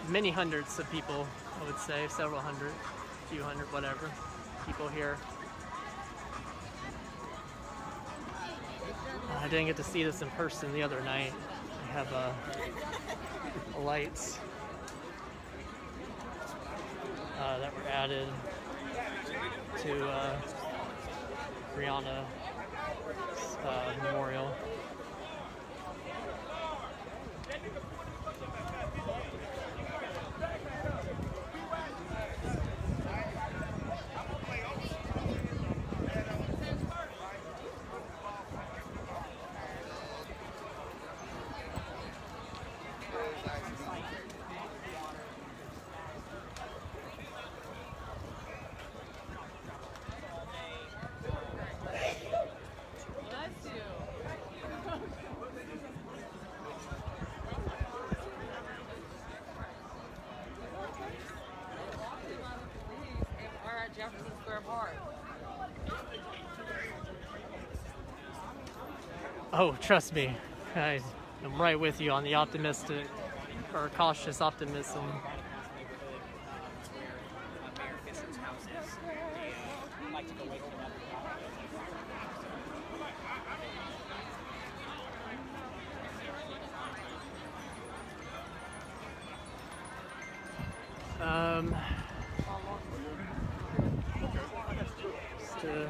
Many hundreds of people, I would say, several hundred, a few hundred, whatever, people here. I didn't get to see this in person the other night. I have lights that were added to Brianna Memorial. Jefferson Square Park. Oh, trust me, I'm right with you on the optimistic or cautious optimism. de-escalation of the Just to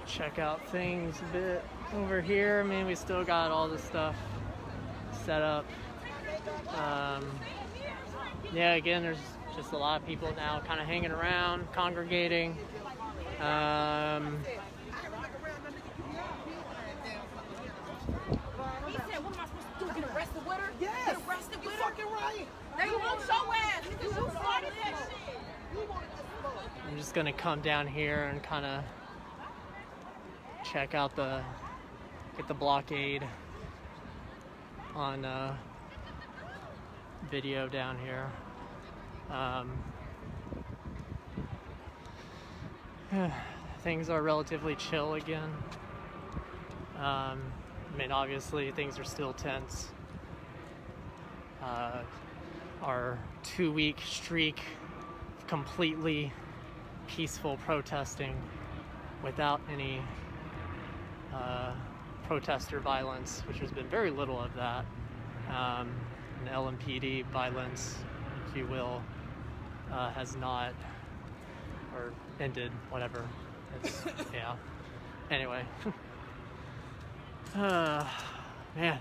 check out things a bit over here. I mean, we still got all this stuff set up. Yeah, again, there's just a lot of people now kind of hanging around, congregating. He said, what am I supposed to do? Get arrested with her? Yes. Get arrested with her? Fucking right. They won't show ass. You started that shit. I'm just gonna come down here and kind of check out get the blockade on video down here. Things are relatively chill again. I mean, obviously things are still tense. Our 2-week streak of completely peaceful protesting without any protester violence, which has been very little of that, and LMPD violence, if you will, has not, or ended, whatever. It's, yeah. Anyway. Man.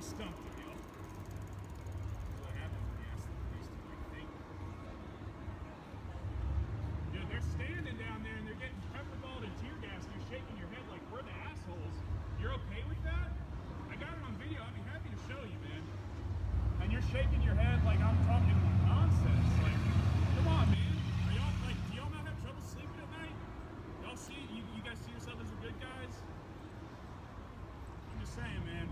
Stumped him, yo. What happens when you ask the police to do anything? Dude, they're standing down there and they're getting pepperballed and tear gas and you're shaking your head like we're the assholes. You're okay with that? I got it on video. I'd be happy to show you, man. And you're shaking your head like I'm talking nonsense. Like, come on, man. Are y'all like, do y'all not have trouble sleeping at night? Y'all see, you guys see yourself as the good guys? I'm just saying, man.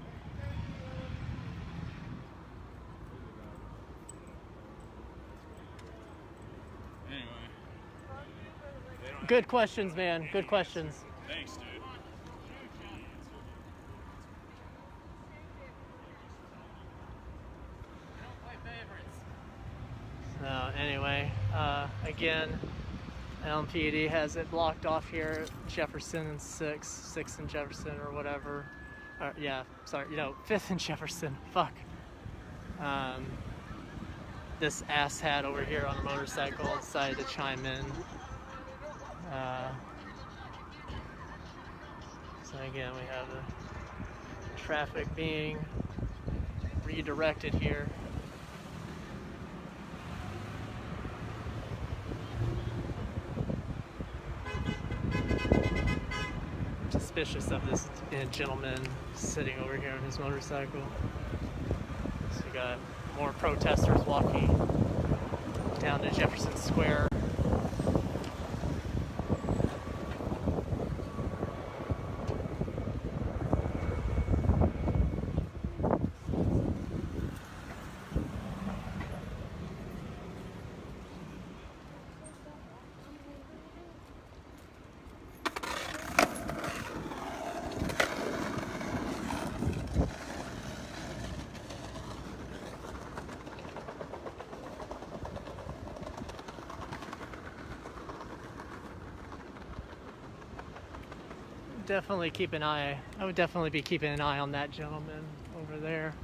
Good questions, man. Good questions. Thanks, dude. So anyway, again, LMPD has it blocked off here at Jefferson and 6th and Jefferson or whatever. Yeah, sorry, 5th and Jefferson. Fuck. This asshat over here on a motorcycle decided to chime in. So again, we have the traffic being redirected here. Suspicious of this gentleman sitting over here on his motorcycle. So we got more protesters walking down to Jefferson Square. Definitely keep an eye. I would definitely be keeping an eye on that gentleman over there.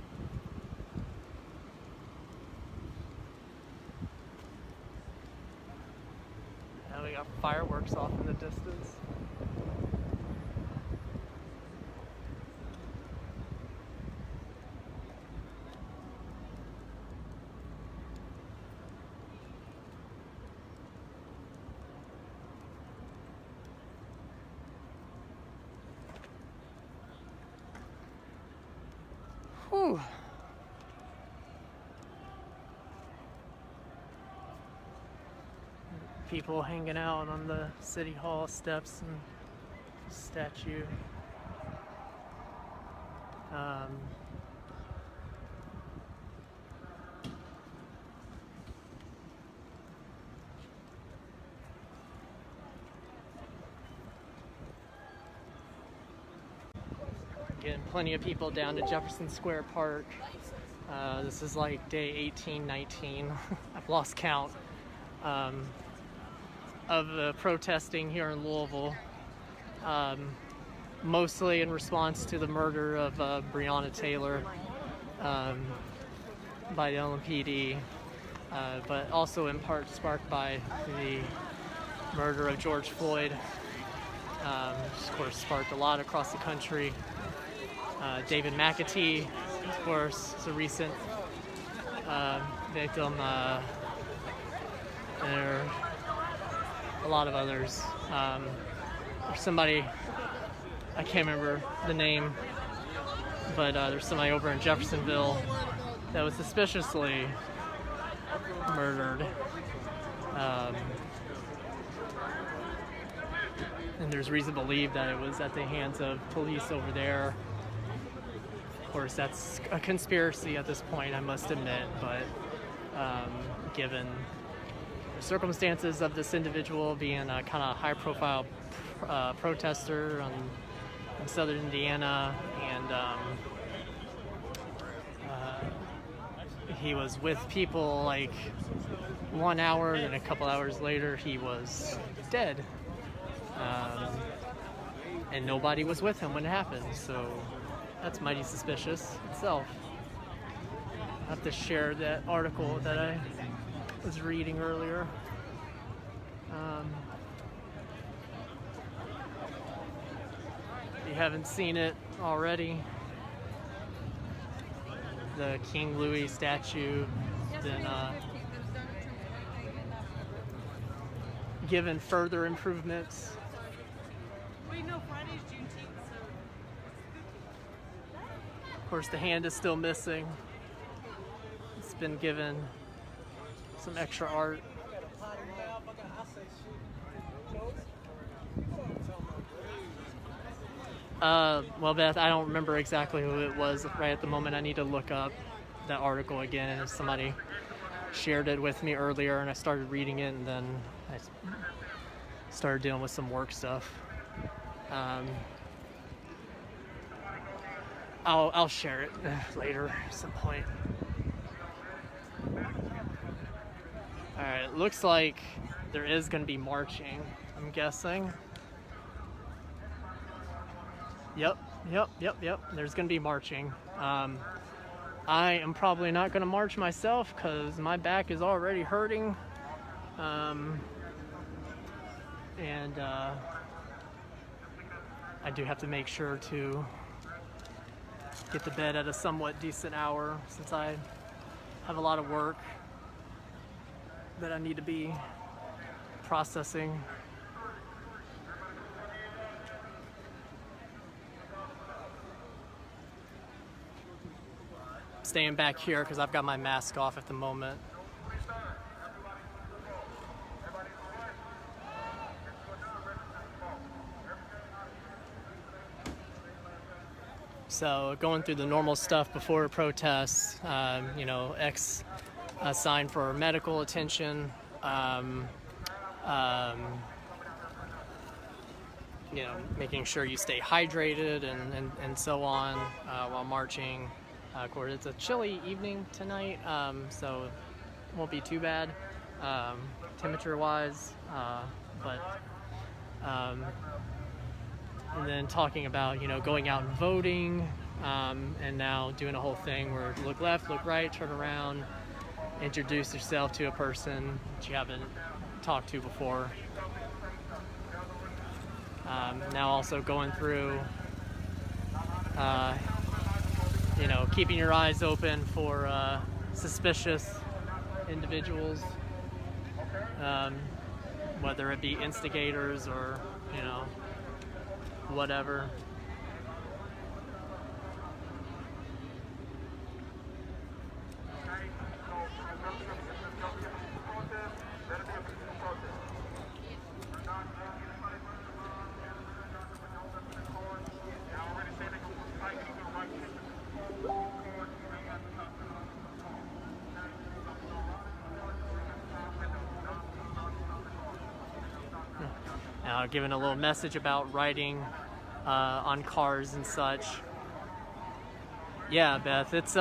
Now we got fireworks off in the distance. Whew. People hanging out on the city hall steps and statue. Getting plenty of people down to Jefferson Square Park. This is like day 18, 19. I've lost count of the protesting here in Louisville. Mostly in response to the murder of Breonna Taylor by the LMPD, but also in part sparked by the murder of George Floyd, which of course sparked a lot across the country. David McAtee, of course, is a recent victim. There are a lot of others. There's somebody, I can't remember the name, but there's somebody over in Jeffersonville that was suspiciously murdered. And there's reason to believe that it was at the hands of police over there. Of course, that's a conspiracy at this point, I must admit, but given the circumstances of this individual being a kind of high-profile protester in southern Indiana, and he was with people like 1 hour, and a couple hours later he was dead, and nobody was with him when it happened, so that's mighty suspicious itself. I have to share that article that I was reading earlier. If you haven't seen it already, the King Louis statue has been given further improvements. Of course, the hand is still missing. It's been given some extra art. Well, Beth, I don't remember exactly who it was right at the moment. I need to look up that article again, and somebody shared it with me earlier, and I started reading it, and then I started dealing with some work stuff. I'll share it later at some point. Alright, it looks like there is going to be marching, I'm guessing. Yep. There's going to be marching. I am probably not going to march myself because my back is already hurting. And I do have to make sure to get to bed at a somewhat decent hour since I have a lot of work that I need to be processing. Staying back here because I've got my mask off at the moment. So going through the normal stuff before protests, X sign for medical attention, making sure you stay hydrated and so on while marching. Of course, it's a chilly evening tonight, so it won't be too bad temperature-wise, and then talking about, going out and voting, and now doing a whole thing where look left, look right, turn around, introduce yourself to a person that you haven't talked to before. Now also going through, keeping your eyes open for suspicious individuals, whether it be instigators or, whatever. giving a little message about riding on cars and such. Yeah, Beth, it's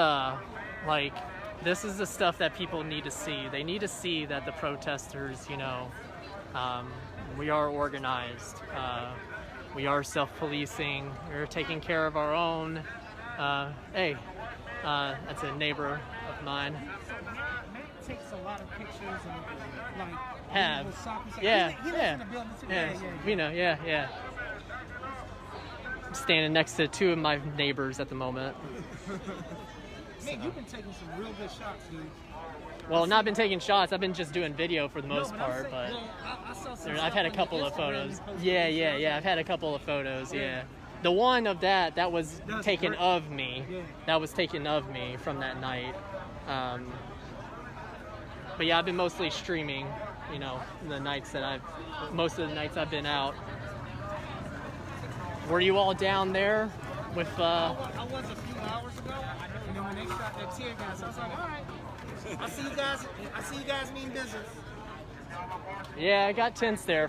like, this is the stuff that people need to see. They need to see that the protesters, you know, we are organized. We are self-policing. We're taking care of our own. Hey, that's a neighbor of mine. Matt takes a lot of pictures and like Have. Yeah, Yeah, he lives in the building too. yeah. Yeah. We know, yeah. I'm standing next to two of my neighbors at the moment. Man, you've been taking some real good shots, dude. Well, not been taking shots. I've been just doing video for the most part, but I saw some I've had a couple of photos. Yeah. I've had a couple of photos. Yeah. The one of that was taken of me. Yeah. That was taken of me from that night. But yeah, I've been mostly streaming. You know, most of the nights I've been out. Were you all down there with? I was a few hours ago, and then when they shot that tear gas, I was like, all right. I see you guys mean business. Yeah, I got tense there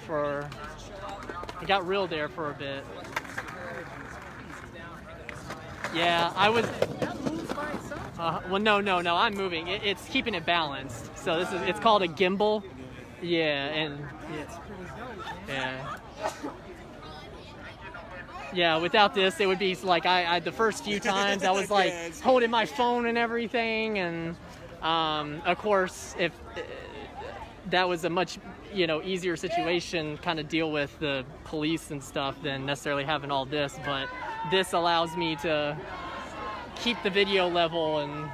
I got real there for a bit. Yeah, I was. Well, no, I'm moving. It's keeping it balanced. So it's called a gimbal. Yeah, and yeah. Without this, it would be like I the first few times I was like holding my phone and everything, and of course, if that was a much easier situation, kind of deal with the police and stuff than necessarily having all this. But this allows me to keep the video level and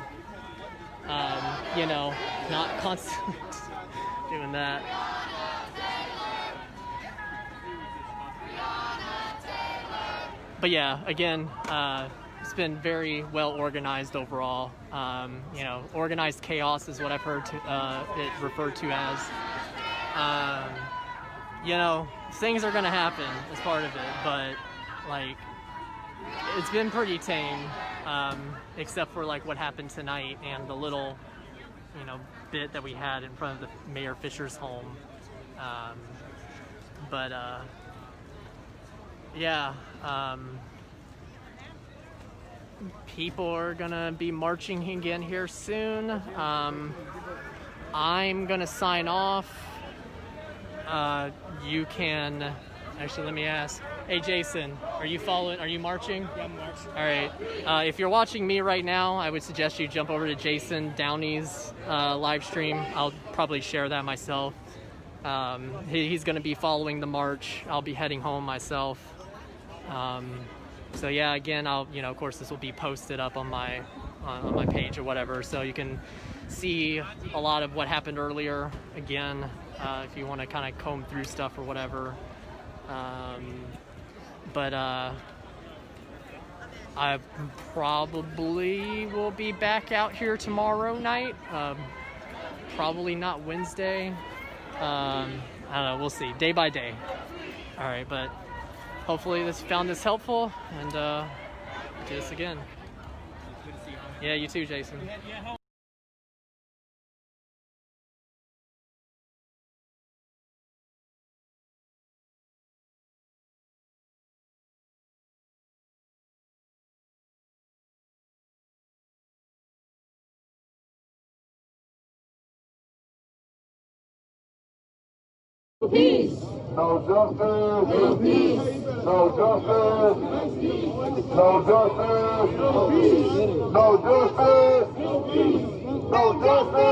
not constantly doing that. But yeah, again, it's been very well organized overall. Organized chaos is what I've heard it referred to as. Things are gonna happen as part of it, but like, it's been pretty tame, except for like what happened tonight and the little, bit that we had in front of the Mayor Fisher's home. People are gonna be marching again here soon. I'm gonna sign off. You can actually, let me ask. Hey Jason, are you marching? Yeah, I'm marching. All right. If you're watching me right now, I would suggest you jump over to Jason Downey's live stream. I'll probably share that myself. He's going to be following the march. I'll be heading home myself. So yeah, again, of course, this will be posted up on my page or whatever, so you can see a lot of what happened earlier. Again, if you want to kind of comb through stuff or whatever. I probably will be back out here tomorrow night. Probably not Wednesday. I don't know, we'll see, day by day. All right, but hopefully found this helpful, and do this again. Yeah, you too, Jason. Peace. No justice. No peace. No justice. No justice. No peace. No justice. No peace. No justice.